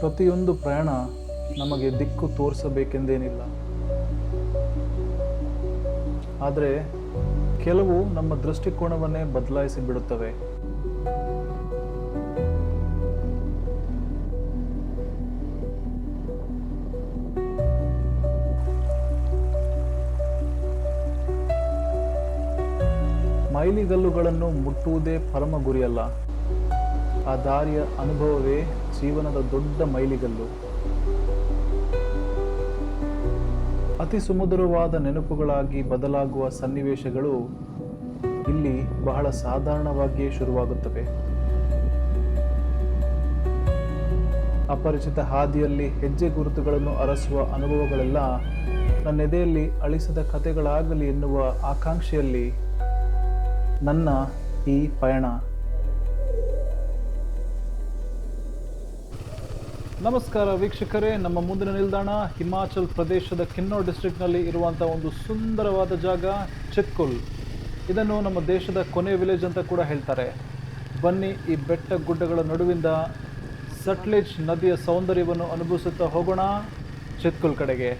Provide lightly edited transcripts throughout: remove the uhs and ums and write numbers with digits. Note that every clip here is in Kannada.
ಪ್ರತಿಯೊಂದು ಪ್ರಯಾಣ ನಮಗೆ ದಿಕ್ಕು ತೋರಿಸಬೇಕೆಂದೇನಿಲ್ಲ. ಆದರೆ ಕೆಲವು ನಮ್ಮ ದೃಷ್ಟಿಕೋನವನ್ನೇ ಬದಲಾಯಿಸಿ ಬಿಡುತ್ತವೆ. ಮೈಲಿಗಲ್ಲುಗಳನ್ನು ಮುಟ್ಟುವುದೇ ಪರಮ ಗುರಿಯಲ್ಲ, ಆ ದಾರಿಯ ಅನುಭವವೇ ಜೀವನದ ದೊಡ್ಡ ಮೈಲಿಗಲ್ಲು. ಅತಿ ಸುಮಧುರವಾದ ನೆನಪುಗಳಾಗಿ ಬದಲಾಗುವ ಸನ್ನಿವೇಶಗಳು ಇಲ್ಲಿ ಬಹಳ ಸಾಧಾರಣವಾಗಿಯೇ ಶುರುವಾಗುತ್ತವೆ. ಅಪರಿಚಿತ ಹಾದಿಯಲ್ಲಿ ಹೆಜ್ಜೆ ಗುರುತುಗಳನ್ನು ಅರಸುವ ಅನುಭವಗಳೆಲ್ಲ ನನ್ನೆದೆಯಲ್ಲಿ ಅಳಿಸದ ಕಥೆಗಳಾಗಲಿ ಎನ್ನುವ ಆಕಾಂಕ್ಷೆಯಲ್ಲಿ ನನ್ನ ಈ ಪಯಣ. ನಮಸ್ಕಾರ ವೀಕ್ಷಕರೇ, ನಮ್ಮ ಮುಂದಿನ ನಿಲ್ದಾಣ ಹಿಮಾಚಲ್ ಪ್ರದೇಶದ ಕಿನ್ನೌರ್ ಡಿಸ್ಟ್ರಿಕ್ಟ್ನಲ್ಲಿ ಇರುವಂಥ ಒಂದು ಸುಂದರವಾದ ಜಾಗ ಚಿತ್ಕುಲ್. ಇದನ್ನು ನಮ್ಮ ದೇಶದ ಕೊನೆ ವಿಲೇಜ್ ಅಂತ ಕೂಡ ಹೇಳ್ತಾರೆ. ಬನ್ನಿ ಈ ಬೆಟ್ಟ ಗುಡ್ಡಗಳ ನಡುವಿಂದ ಸಟ್ಲೇಜ್ ನದಿಯ ಸೌಂದರ್ಯವನ್ನು ಅನುಭವಿಸುತ್ತಾ ಹೋಗೋಣ ಚಿತ್ಕುಲ್ ಕಡೆಗೆ.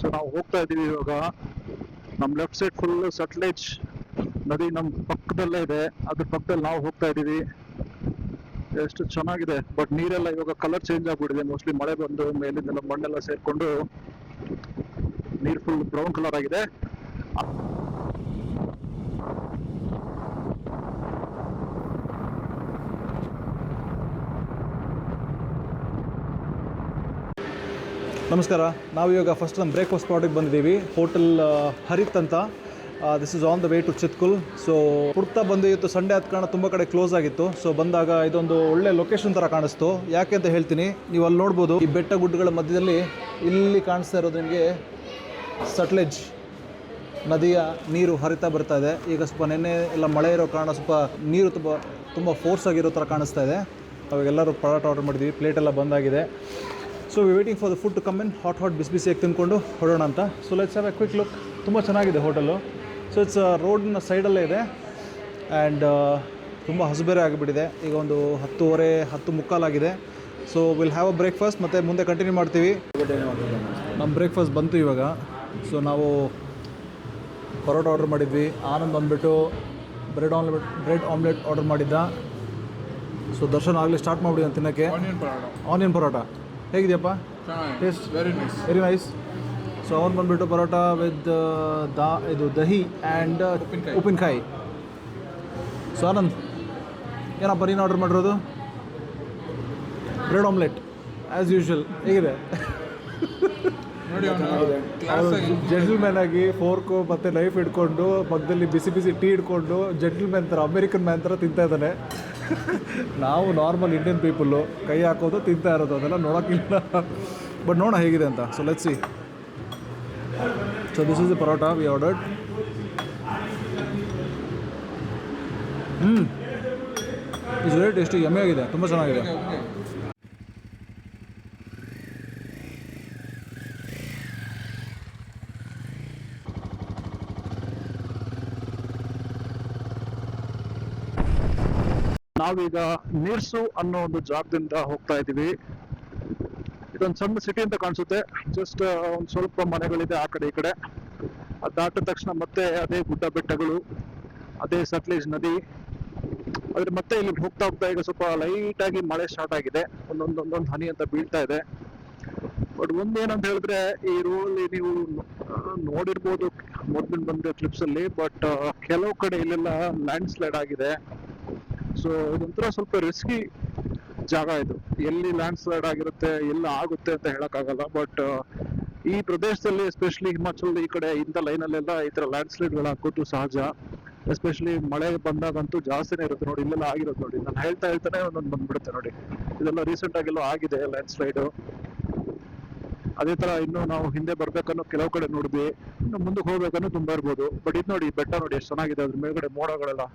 ಸೊ ನಾವು ಹೋಗ್ತಾ ಇದ್ದೀವಿ ಇವಾಗ. ನಮ್ಮ ಲೆಫ್ಟ್ ಸೈಡ್ ಫುಲ್ ಸಟ್ಲೇಜ್ ನದಿ ನಮ್ಮ ಪಕ್ಕದಲ್ಲೇ ಇದೆ. ಅದ್ರ ಪಕ್ಕದಲ್ಲಿ ನಾವು ಹೋಗ್ತಾ ಇದ್ದೀವಿ. ಎಷ್ಟು ಚೆನ್ನಾಗಿದೆ, ಬಟ್ ನೀರೆಲ್ಲ ಇವಾಗ ಕಲರ್ ಚೇಂಜ್ ಆಗ್ಬಿಟ್ಟಿದೆ. ಮೋಸ್ಟ್ಲಿ ಮಳೆ ಬಂದು ಮೇಲಿಂದೆಲ್ಲ ಮಣ್ಣೆಲ್ಲ ಸೇರ್ಕೊಂಡು ನೀರು ಫುಲ್ ಬ್ರೌನ್ ಕಲರ್ ಆಗಿದೆ. ನಮಸ್ಕಾರ. ನಾವು ಇವಾಗ ಫಸ್ಟ್ ನಮ್ಮ ಬ್ರೇಕ್ಫಾಸ್ಟ್ ಸ್ಪಾಟಿಗೆ ಬಂದಿದ್ದೀವಿ. ಹೋಟೆಲ್ ಹರಿತ್ ಅಂತ. This is on the way to Chitkul. So ಹುಡ್ತಾ ಬಂದು ಇವತ್ತು ಸಂಡೇ ಆದ ಕಾರಣ ತುಂಬ ಕಡೆ ಕ್ಲೋಸ್ ಆಗಿತ್ತು. ಸೊ ಬಂದಾಗ ಇದೊಂದು ಒಳ್ಳೆ ಲೊಕೇಶನ್ ಥರ ಕಾಣಿಸ್ತು. ಯಾಕೆ ಅಂತ ಹೇಳ್ತೀನಿ. ನೀವು ಅಲ್ಲಿ ನೋಡ್ಬೋದು, ಈ ಬೆಟ್ಟ ಗುಡ್ಡಗಳ ಮಧ್ಯದಲ್ಲಿ ಇಲ್ಲಿ ಕಾಣಿಸ್ತಾ ಇರೋದು ನಿಮಗೆ ಸಟ್ಲೇಜ್ ನದಿಯ ನೀರು ಹರಿತಾ ಬರ್ತಾ ಇದೆ. ಈಗ ಸ್ವಲ್ಪ ನೆನ್ನೆ ಎಲ್ಲ ಮಳೆ ಇರೋ ಕಾರಣ ಸ್ವಲ್ಪ ನೀರು ತುಂಬ ಫೋರ್ಸ್ ಆಗಿರೋ ಥರ ಕಾಣಿಸ್ತಾ ಇದೆ. ಅವಾಗೆಲ್ಲರೂ ಪರಾಟ ಆರ್ಡರ್ ಮಾಡಿದ್ವಿ, ಪ್ಲೇಟೆಲ್ಲ ಬಂದಾಗಿದೆ. So we waiting for the food to come in. Hot ಬಿಸಿಯಾಗಿ ತಿಂದ್ಕೊಂಡು ಹೊರಡೋಣ ಅಂತ. So let's have a quick look. ತುಂಬ ಚೆನ್ನಾಗಿದೆ ಹೋಟೆಲು. ಸೊ ಇಟ್ಸ್ ರೋಡಿನ ಸೈಡಲ್ಲೇ ಇದೆ. ಆ್ಯಂಡ್ ತುಂಬ ಹಸುಬೇರೆ ಆಗಿಬಿಟ್ಟಿದೆ. ಈಗ ಒಂದು 10:30 ಆಗಿದೆ. So will have a breakfast, ಮತ್ತು ಮುಂದೆ ಕಂಟಿನ್ಯೂ ಮಾಡ್ತೀವಿ. ನಮ್ಮ ಬ್ರೇಕ್ಫಾಸ್ಟ್ ಬಂತು ಇವಾಗ. ಸೊ ನಾವು ಪರೋಟ ಆರ್ಡರ್ ಮಾಡಿದ್ವಿ. ಆನಂದ್ ಬಂದುಬಿಟ್ಟು ಬ್ರೆಡ್ ಆಮ್ಲೆಟ್ ಆರ್ಡರ್ ಮಾಡಿದ್ದ. ಸೊ ದರ್ಶನ್ ಆಗಲಿ ಸ್ಟಾರ್ಟ್ ಮಾಡಿಬಿಡಿ ತಿನ್ನೋಕ್ಕೆ. ಆನಿಯನ್ ಪರೋಟ ಹೇಗಿದೆಯಪ್ಪ? Taste very nice. ಸೊ ಅವ್ನು ಬಂದುಬಿಟ್ಟು ಪರೋಟ ವಿತ್ ಇದು ದಹಿ ಆ್ಯಂಡ್ ಉಪ್ಪಿನಕಾಯಿ. ಸೊ ಆನಂದ್ ಏನಪ್ಪ ನೀನು ಆರ್ಡರ್ ಮಾಡಿರೋದು? Bread omelette as usual. ಹೇಗಿದೆ? ಜೆಂಟಲ್ಮ್ಯಾನ್ ಆಗಿ ಫೋರ್ಕು ಮತ್ತು ನೈಫ್ ಇಟ್ಕೊಂಡು ಪಕ್ಕದಲ್ಲಿ ಬಿಸಿ ಟೀ ಇಟ್ಕೊಂಡು ಜೆಂಟಲ್ಮ್ಯಾನ್ ಥರ, ಅಮೇರಿಕನ್ ಮ್ಯಾನ್ ಥರ ತಿಂತಾ ಇದ್ದಾನೆ. ನಾವು ನಾರ್ಮಲ್ ಇಂಡಿಯನ್ ಪೀಪಲ್ಲು ಕೈ ಹಾಕೋದು ತಿಂತಾ ಇರೋದು, ಅದೆಲ್ಲ ನೋಡೋಕ್ಕಿಲ್ಲ. ಬಟ್ ನೋಡೋಣ ಹೇಗಿದೆ ಅಂತ. So let's see. So this is the parotta we ordered. It's very tasty, yummy ಆಗಿದೆ, ತುಂಬ ಚೆನ್ನಾಗಿದೆ. ನಾವೀಗ ನೀರ್ಸು ಅನ್ನೋ ಒಂದು ಜಾಗದಿಂದ ಹೋಗ್ತಾ ಇದ್ದೀವಿ. ಇದೊಂದು ಸಣ್ಣ ಸಿಟಿ ಅಂತ ಕಾಣಿಸುತ್ತೆ. ಜಸ್ಟ್ ಒಂದು ಸ್ವಲ್ಪ ಮನೆಗಳಿದೆ ಆ ಕಡೆ ಈ ಕಡೆ. ಅದು ದಾಟಿದ ತಕ್ಷಣ ಮತ್ತೆ ಅದೇ ಗುಡ್ಡ ಬೆಟ್ಟಗಳು, ಅದೇ ಸಟ್ಲೇಜ್ ನದಿ. ಆದ್ರೆ ಮತ್ತೆ ಇಲ್ಲಿ ಹೋಗ್ತಾ ಈಗ ಸ್ವಲ್ಪ ಲೈಟಾಗಿ ಮಳೆ ಸ್ಟಾರ್ಟ್ ಆಗಿದೆ. ಒಂದೊಂದು ಹನಿ ಅಂತ ಬೀಳ್ತಾ ಇದೆ. ಬಟ್ ಒಂದೇನಂತ ಹೇಳಿದ್ರೆ, ಈ ರೋಡಲ್ಲಿ ನೀವು ನೋಡಿರ್ಬೋದು ಮೊದಲು ಬಂದ ಕ್ಲಿಪ್ಸ್ ಅಲ್ಲಿ. ಬಟ್ ಕೆಲವು ಕಡೆ ಇಲ್ಲೆಲ್ಲ ಲ್ಯಾಂಡ್ ಸ್ಲೈಡ್ ಆಗಿದೆ. ಸೊ ಇದೊಂಥರ ಸ್ವಲ್ಪ ರಿಸ್ಕಿ ಜಾಗ ಇದು. ಎಲ್ಲಿ ಲ್ಯಾಂಡ್ ಸ್ಲೈಡ್ ಆಗಿರುತ್ತೆ, ಎಲ್ಲ ಆಗುತ್ತೆ ಅಂತ ಹೇಳಕ್ಕಾಗಲ್ಲ. ಬಟ್ ಈ ಪ್ರದೇಶದಲ್ಲಿ ಎಸ್ಪೆಷಲಿ ಹಿಮಾಚಲ್ ಈ ಕಡೆ ಇಂಥ ಲೈನಲ್ಲೆಲ್ಲ ಈ ಥರ ಲ್ಯಾಂಡ್ ಸ್ಲೈಡ್ಗಳು ಹಾಕೋದು ಸಹಜ. ಎಸ್ಪೆಷಲಿ ಮಳೆ ಬಂದಾಗಂತೂ ಜಾಸ್ತಿನೇ ಇರುತ್ತೆ. ನೋಡಿ ಇಲ್ಲೆಲ್ಲ ಆಗಿರುತ್ತೆ. ನೋಡಿ ನಾನು ಹೇಳ್ತಾನೆ ಒಂದೊಂದು ಬಂದ್ಬಿಡುತ್ತೆ. ನೋಡಿ ಇದೆಲ್ಲ ರೀಸೆಂಟ್ ಆಗೆಲ್ಲ ಆಗಿದೆ ಲ್ಯಾಂಡ್ ಸ್ಲೈಡು. ಅದೇ ತರ ಇನ್ನು ನಾವು ಹಿಂದೆ ಬರ್ಬೇಕನ್ನೋ ಕೆಲವು ಕಡೆ ನೋಡಿದ್ವಿ. ಇನ್ನು ಮುಂದಕ್ಕೆ ಹೋಗ್ಬೇಕನ್ನೋ ತುಂಬಾ ಇರ್ಬೋದು. ಬಟ್ ಇದು ನೋಡಿ, ಬೆಟ್ಟ ನೋಡಿ ಎಷ್ಟು ಚೆನ್ನಾಗಿದೆ. ಅದ್ರ ಮೇಲ್ಗಡೆ ಮೋಡಗಳೆಲ್ಲ.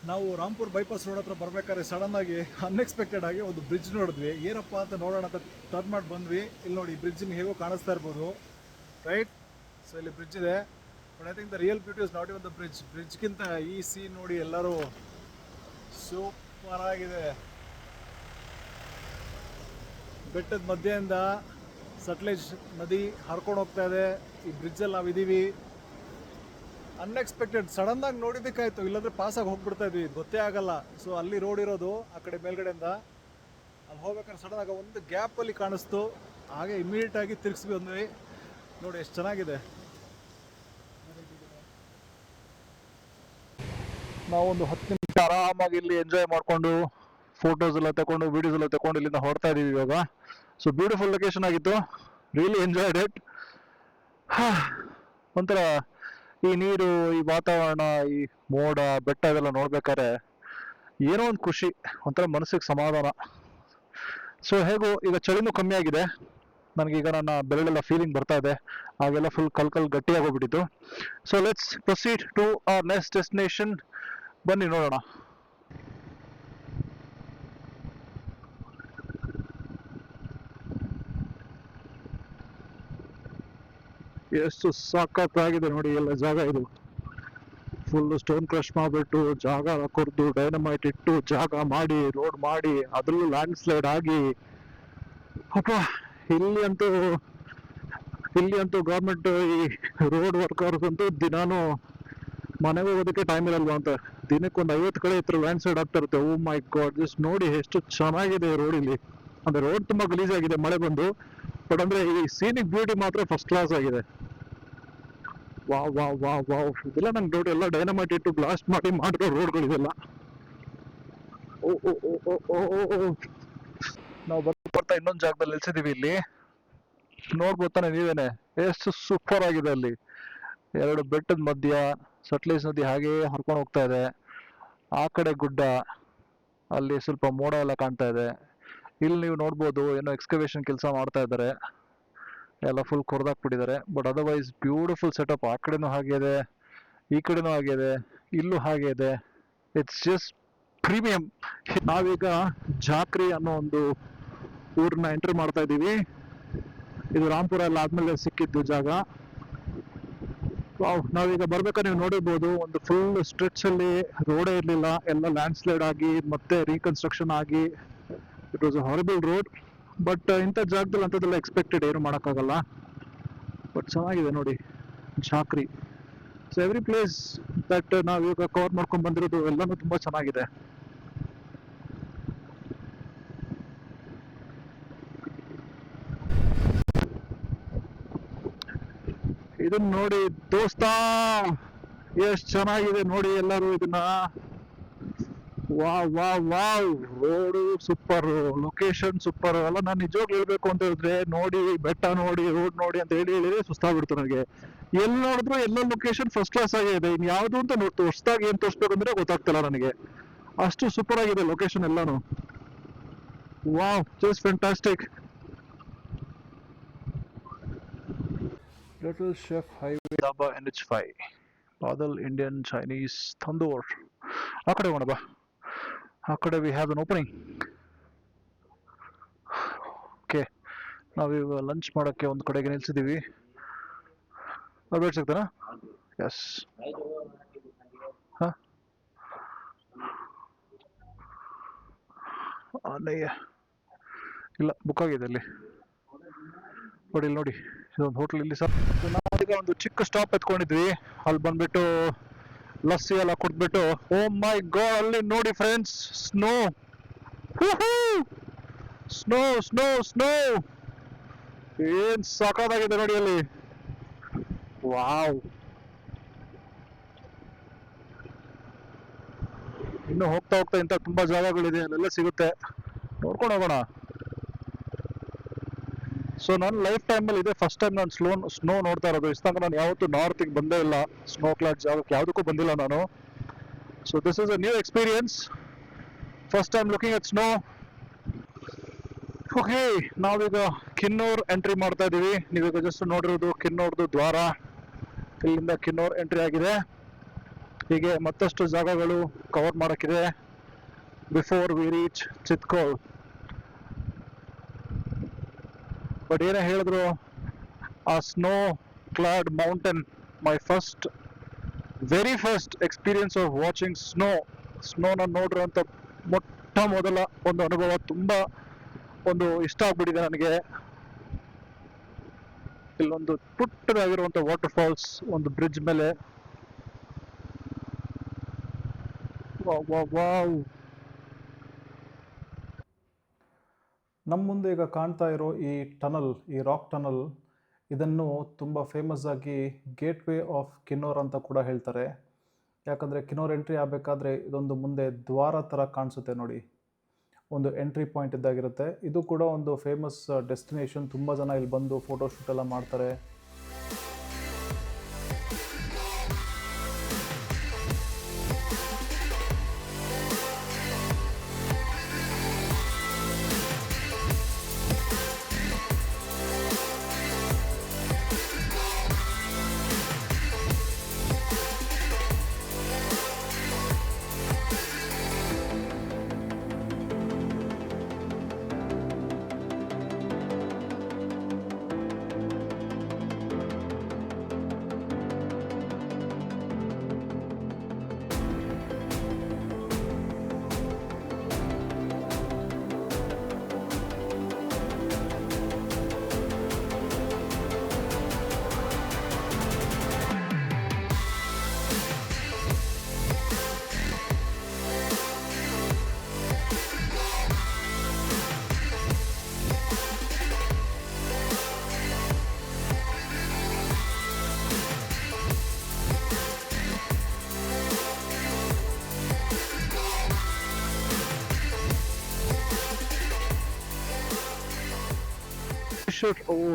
ನಾವು ರಾಂಪುರ್ ಬೈಪಾಸ್ ರೋಡ್ ಹತ್ರ ಬರ್ಬೇಕಾದ್ರೆ ಸಡನ್ ಆಗಿ ಅನ್ಎಕ್ಸ್ಪೆಕ್ಟೆಡ್ ಆಗಿ ಒಂದು ಬ್ರಿಡ್ಜ್ ನೋಡಿದ್ವಿ. ಏನಪ್ಪ ಅಂತ ನೋಡೋಣ ಅಂತ ಟರ್ನ್ ಮಾಡಿ ಬಂದ್ವಿ. ಇಲ್ಲಿ ನೋಡಿ, ಬ್ರಿಡ್ಜ್ ಹೇಗೋ ಕಾಣಿಸ್ತಾ ಇರ್ಬೋದು, ರೈಟ್? ಸೊ ಇಲ್ಲಿ ಬ್ರಿಡ್ಜ್ ಇದೆ. But I think the real beauty is not even the ಬ್ರಿಡ್ಜ್ಗಿಂತ ಈ ಸೀನ್ ನೋಡಿ ಎಲ್ಲರೂ. ಸೂಪರ್ ಆಗಿದೆ. ಬೆಟ್ಟದ ಮಧ್ಯೆಯಿಂದ ಸಟ್ಲೇಜ್ ನದಿ ಹರ್ಕೊಂಡು ಹೋಗ್ತಾ ಇದೆ. ಈ ಬ್ರಿಡ್ಜಲ್ಲಿ ನಾವಿದ್ದೀವಿ. ಅನ್ಎಕ್ಸ್ಪೆಕ್ಟೆಡ್, ಸಡನ್ನಾಗಿ ನೋಡಿದ್ದಕ್ಕಾಯ್ತು, ಇಲ್ಲಾಂದರೆ ಪಾಸಾಗಿ ಹೋಗ್ಬಿಡ್ತಾ ಇದ್ವಿ, ಗೊತ್ತೇ ಆಗಲ್ಲ. ಸೊ ಅಲ್ಲಿ ರೋಡ್ ಇರೋದು ಆ ಕಡೆ ಮೇಲ್ಗಡೆಯಿಂದ. ಅಲ್ಲಿ ಹೋಗ್ಬೇಕಾದ್ರೆ ಸಡನ್ನಾಗಿ ಒಂದು ಗ್ಯಾಪಲ್ಲಿ ಕಾಣಿಸ್ತು, ಹಾಗೆ ಇಮಿಡಿಯೇಟಾಗಿ ತಿರ್ಗಿಸಿ ಬಂದ್ವಿ. ನೋಡಿ ಎಷ್ಟು ಚೆನ್ನಾಗಿದೆ. ನಾವೊಂದು 10 ನಿಮಿಷ ಆರಾಮಾಗಿ ಇಲ್ಲಿ ಎಂಜಾಯ್ ಮಾಡಿಕೊಂಡು ಫೋಟೋಸ್ ಎಲ್ಲ ತಗೊಂಡು ವಿಡಿಯೋಸ್ ಎಲ್ಲ ತಗೊಂಡು ಇಲ್ಲಿಂದ ಹೊರಡ್ತಾ ಇದೀವಿ ಇವಾಗ. ಸೊ ಬ್ಯೂಟಿಫುಲ್ ಲೊಕೇಶನ್ ಆಗಿತ್ತು, ರಿಯಲಿ ಎಂಜಾಯ್ಡ್ ಇಟ್. ಒಂಥರ ಈ ನೀರು, ಈ ವಾತಾವರಣ, ಈ ಮೋಡ, ಬೆಟ್ಟ ಇದೆಲ್ಲ ನೋಡ್ಬೇಕಾದ್ರೆ ಏನೋ ಒಂದು ಖುಷಿ, ಒಂಥರ ಮನಸ್ಸಿಗೆ ಸಮಾಧಾನ. ಸೊ ಹೇಗೂ ಈಗ ಚಳಿನೂ ಕಮ್ಮಿ ಆಗಿದೆ, ನನಗೀಗ ನನ್ನ ಬೆರಳೆಲ್ಲ ಫೀಲಿಂಗ್ ಬರ್ತಾ ಇದೆ, ಹಾಗೆಲ್ಲ ಫುಲ್ ಕಲ್ ಗಟ್ಟಿಯಾಗೋಗ್ಬಿಟ್ಟಿತ್ತು. So let's proceed to our next destination. ಬನ್ನಿ ನೋಡೋಣ. ಎಷ್ಟು ಸಖತ್ತಾಗಿದೆ ನೋಡಿ ಎಲ್ಲ ಜಾಗ. ಇದು ಫುಲ್ ಸ್ಟೋನ್ ಕ್ರಶ್ ಮಾಡಿಬಿಟ್ಟು ಜಾಗ ಕೊರ್ದು ಡೈನಮೈಟ್ ಇಟ್ಟು ಜಾಗ ಮಾಡಿ ರೋಡ್ ಮಾಡಿ ಅದ್ರಲ್ಲೂ ಲ್ಯಾಂಡ್ ಸ್ಲೈಡ್ ಆಗಿ, ಅಪ್ಪ ಇಲ್ಲಿ ಅಂತೂ ಗೌರ್ಮೆಂಟ್ ಈ ರೋಡ್ ವರ್ಕರ್ಸ್ ಅಂತೂ ದಿನಾನು ಮನೆಗೆ ಹೋಗೋದಕ್ಕೆ ಟೈಮ್ ಇರಲ್ವಾ ಅಂತ ದಿನಕ್ಕೊಂದು 50 ಕಡೆ ಹತ್ರ ಲ್ಯಾಂಡ್ ಸ್ಲೈಡ್ ಆಗ್ತಾ ಇರುತ್ತೆ. ಓ ಮೈ ಗಾಡ್, ಜಸ್ಟ್ ನೋಡಿ ಎಷ್ಟು ಚೆನ್ನಾಗಿದೆ ರೋಡ್ ಇಲ್ಲಿ. ಅಂದ್ರೆ ರೋಡ್ ತುಂಬಾ ಗಲೀಜಾಗಿದೆ ಮಳೆ ಬಂದು, ಬಟ್ ಅಂದ್ರೆ ಈ ಸೀನಿಕ್ ಬ್ಯೂಟಿ ಮಾತ್ರ ಫಸ್ಟ್ ಕ್ಲಾಸ್ ಆಗಿದೆ. ವಾವ್ ವಾವ್ ವಾವ್ ವಾವ್, ಇದೆಲ್ಲ ನಂಗೆ ಡೌಟ್, ಎಲ್ಲ ಡೈನಮೈಟ್ ಇಟ್ಟು ಬ್ಲಾಸ್ಟ್ ಮಾಡಿ ಮಾಡಿರೋ ರೋಡ್ಗಳಿದೆಲ್ಲ. ಓ ಓ ಓ ಓ ಓ, ನಾವು ಬರ್ತಾ ಇನ್ನೊಂದು ಜಾಗದಲ್ಲಿ ನಿಲ್ಸಿದೀವಿ. ಇಲ್ಲಿ ನೋಡ್ಬೋದು ತಾನೆ ನೀವೇನೆ, ಎಷ್ಟು ಸೂಪರ್ ಆಗಿದೆ. ಅಲ್ಲಿ 2 ಬೆಟ್ಟದ ಮಧ್ಯ ಸಟ್ಲೇಜ್ ನದಿ ಹಾಗೇ ಹರ್ಕೊಂಡು ಹೋಗ್ತಾ ಇದೆ. ಆ ಕಡೆ ಗುಡ್ಡ, ಅಲ್ಲಿ ಸ್ವಲ್ಪ ಮೋಡ ಎಲ್ಲ ಕಾಣ್ತಾ ಇದೆ. ಇಲ್ಲಿ ನೀವು ನೋಡ್ಬೋದು ಏನೋ ಎಕ್ಸ್ಕವೇಷನ್ ಕೆಲಸ ಮಾಡ್ತಾ ಇದ್ದಾರೆ, ಎಲ್ಲ ಫುಲ್ ಕೊರ್ದಾಕ್ಬಿಟ್ಟಿದ್ದಾರೆ. But otherwise beautiful setup. ಆ ಕಡೆನೂ ಹಾಗೆ ಇದೆ, ಈ ಕಡೆನೂ ಹಾಗೆ ಇದೆ, ಇಲ್ಲೂ ಹಾಗೆ ಇದೆ. It's just premium. ನಾವೀಗ ಜಾಕ್ರಿ ಅನ್ನೋ ಒಂದು ಊರನ್ನ ಎಂಟ್ರಿ ಮಾಡ್ತಾ ಇದ್ದೀವಿ. ಇದು ರಾಂಪುರ ಎಲ್ಲ ಆದ್ಮೇಲೆ ಸಿಕ್ಕಿದ್ದು ಜಾಗ. ನಾವೀಗ ಬರ್ಬೇಕಾದ್ರೆ ನೀವು ನೋಡಿರ್ಬೋದು, ಒಂದು ಫುಲ್ ಸ್ಟ್ರೆಚ್ ಅಲ್ಲಿ ರೋಡೇ ಇರಲಿಲ್ಲ, ಎಲ್ಲ ಲ್ಯಾಂಡ್ ಸ್ಲೈಡ್ ಆಗಿ ಮತ್ತೆ ರೀಕನ್ಸ್ಟ್ರಕ್ಷನ್ ಆಗಿ it was a horrible road. But ಇಂಥ ಜಾಗದಲ್ಲಿ ಅಂಥದ್ದೆಲ್ಲ ಎಕ್ಸ್ಪೆಕ್ಟೆಡ್, ಏನು ಮಾಡೋಕ್ಕಾಗಲ್ಲ. ಬಟ್ ಚೆನ್ನಾಗಿದೆ ನೋಡಿ Jhakri. So every place that ನಾವೀಗ ಕವರ್ ಮಾಡ್ಕೊಂಡು ಬಂದಿರೋದು ಎಲ್ಲನೂ ತುಂಬ ಚೆನ್ನಾಗಿದೆ. ಇದನ್ನ ನೋಡಿ ದೋಸ್ತ, ಎಷ್ಟು ಚೆನ್ನಾಗಿದೆ ನೋಡಿ ಎಲ್ಲರೂ ಇದನ್ನ. Wow wow wow, road super, location super. ಅಲ್ಲ ನಾನು ನಿಜವಾಗ್ಲೂ ಹೇಳ್ಬೇಕು ಅಂತ ಹೇಳಿದ್ರೆ, ನೋಡಿ ಬೆಟ್ಟ ನೋಡಿ ರೋಡ್ ನೋಡಿ ಅಂತ ಹೇಳಿ ಸುಸ್ತಾಗ್ಬಿಡ್ತು ನನಗೆ. ಎಲ್ಲಿ ನೋಡಿದ್ರು ಎಲ್ಲ ಲೊಕೇಶನ್ ಫಸ್ಟ್ ಕ್ಲಾಸ್ ಆಗಿದೆ. ಇನ್ ಯಾವ್ದು ಅಂತ ಹೊಸದಾಗಿ ಏನ್ ತೋರಿಸ್ಬೇಕಂದ್ರೆ ಗೊತ್ತಾಗ್ತಿಲ್ಲ ನನಗೆ, ಅಷ್ಟು ಸೂಪರ್ ಆಗಿದೆ ಲೊಕೇಶನ್ ಎಲ್ಲಾನು. Wow, just fantastic. Little Chef Highway Dhaba NH5, Badal Indian Chinese Tandoor. ಆ ಕಡೆ ಹೋಗೋಣ ಬಾ, ಆ ಕಡೆ we have an opening. Okay, ನಾವೀಗ ಲಂಚ್ ಮಾಡೋಕ್ಕೆ ಒಂದು ಕಡೆಗೆ ನಿಲ್ಸಿದ್ದೀವಿ. ವೇಟ್ ಸಿಗ್ತಾನಾ? ಎಸ್. ಹಾಂ, ಇಲ್ಲ ಬುಕ್ ಆಗಿದೆ ಅಲ್ಲಿ. ನೋಡಿ ಇಲ್ಲಿ ನೋಡಿ, ಇದೊಂದು ಹೋಟ್ಲ್ ಇಲ್ಲಿ ಸರ್. ನಾವೀಗ ಒಂದು ಚಿಕ್ಕ ಸ್ಟಾಪ್ ಎತ್ಕೊಂಡಿದ್ವಿ. ಅಲ್ಲಿ ಬಂದ್ಬಿಟ್ಟು ಲಸ್ಸಿ ಎಲ್ಲ ಕುಡ್ಬಿಟ್ಟು, ಓ ಮೈ ಗಾಡ್, ಅಲ್ಲಿ ನೋಡಿ friends, snow snow snow snow, ಏನ್ ಸಾಕಾಗಿದೆ ನೋಡಿ ಅಲ್ಲಿ. ವಾವ್, ಇನ್ನು ಹೋಗ್ತಾ ಹೋಗ್ತಾ ಇಂಥ ತುಂಬಾ ಜಾಗಗಳಿದೆ, ಅಲ್ಲೆಲ್ಲ ಸಿಗುತ್ತೆ, ನೋಡ್ಕೊಂಡು ಹೋಗೋಣ. ಸೊ ನನ್ನ ಲೈಫ್ ಟೈಮಲ್ಲಿ ಇದೆ ಫಸ್ಟ್ ಟೈಮ್ ನಾನು ಸ್ನೋ ನೋಡ್ತಾ ಇರೋದು. ಇಷ್ಟಂಗ ನಾನು ಯಾವತ್ತೂ ನಾರ್ತಿಗೆ ಬಂದೇ ಇಲ್ಲ, ಸ್ನೋ ಕ್ಲಾಡ್ ಜಾಗಕ್ಕೆ ಯಾವುದಕ್ಕೂ ಬಂದಿಲ್ಲ ನಾನು. So this is a new experience, first time looking at snow. Okay, ನಾವೀಗ ಕಿನ್ನೂರ್ ಎಂಟ್ರಿ ಮಾಡ್ತಾ ಇದ್ದೀವಿ. ನೀವೀಗ ಜಸ್ಟ್ ನೋಡಿರೋದು ಕಿನ್ನೂರ್ದು ದ್ವಾರ. ಇಲ್ಲಿಂದ ಕಿನ್ನೂರ್ ಎಂಟ್ರಿ ಆಗಿದೆ. ಹೀಗೆ ಮತ್ತಷ್ಟು ಜಾಗಗಳು ಕವರ್ ಮಾಡೋಕ್ಕಿದೆ before we reach Chitkul. But ಏನೇ ಹೇಳಿದ್ರು ಆ snow clad mountain, my very first experience of watching ಸ್ನೋನ ನೋಡಿರೋಂಥ ಮೊಟ್ಟ ಮೊದಲ ಒಂದು ಅನುಭವ. ತುಂಬಾ ಒಂದು ಇಷ್ಟ ಆಗ್ಬಿಟ್ಟಿದೆ ನನಗೆ. ಇಲ್ಲೊಂದು ಪುಟ್ಟದಾಗಿರುವಂಥ ವಾಟರ್ ಫಾಲ್ಸ್ ಒಂದು ಬ್ರಿಡ್ಜ್ ಮೇಲೆ. ವಾವ್. ನಮ್ಮ ಮುಂದೆ ಈಗ ಕಾಣ್ತಾ ಇರೋ ಈ ಟನಲ್, ಈ ರಾಕ್ ಟನಲ್, ಇದನ್ನು ತುಂಬ ಫೇಮಸ್ ಆಗಿ ಗೇಟ್ ವೇ ಆಫ್ ಕಿನ್ನೋರ್ ಅಂತ ಕೂಡ ಹೇಳ್ತಾರೆ. ಯಾಕಂದರೆ ಕಿನ್ನೋರ್ ಎಂಟ್ರಿ ಆಗಬೇಕಾದ್ರೆ ಇದೊಂದು ಮುಂದೆ ದ್ವಾರ ಥರ ಕಾಣಿಸುತ್ತೆ ನೋಡಿ, ಒಂದು ಎಂಟ್ರಿ ಪಾಯಿಂಟ್ ಇದ್ದಾಗಿರುತ್ತೆ. ಇದು ಕೂಡ ಒಂದು ಫೇಮಸ್ ಡೆಸ್ಟಿನೇಷನ್. ತುಂಬ ಜನ ಇಲ್ಲಿ ಬಂದು ಫೋಟೋಶೂಟ್ ಎಲ್ಲ ಮಾಡ್ತಾರೆ.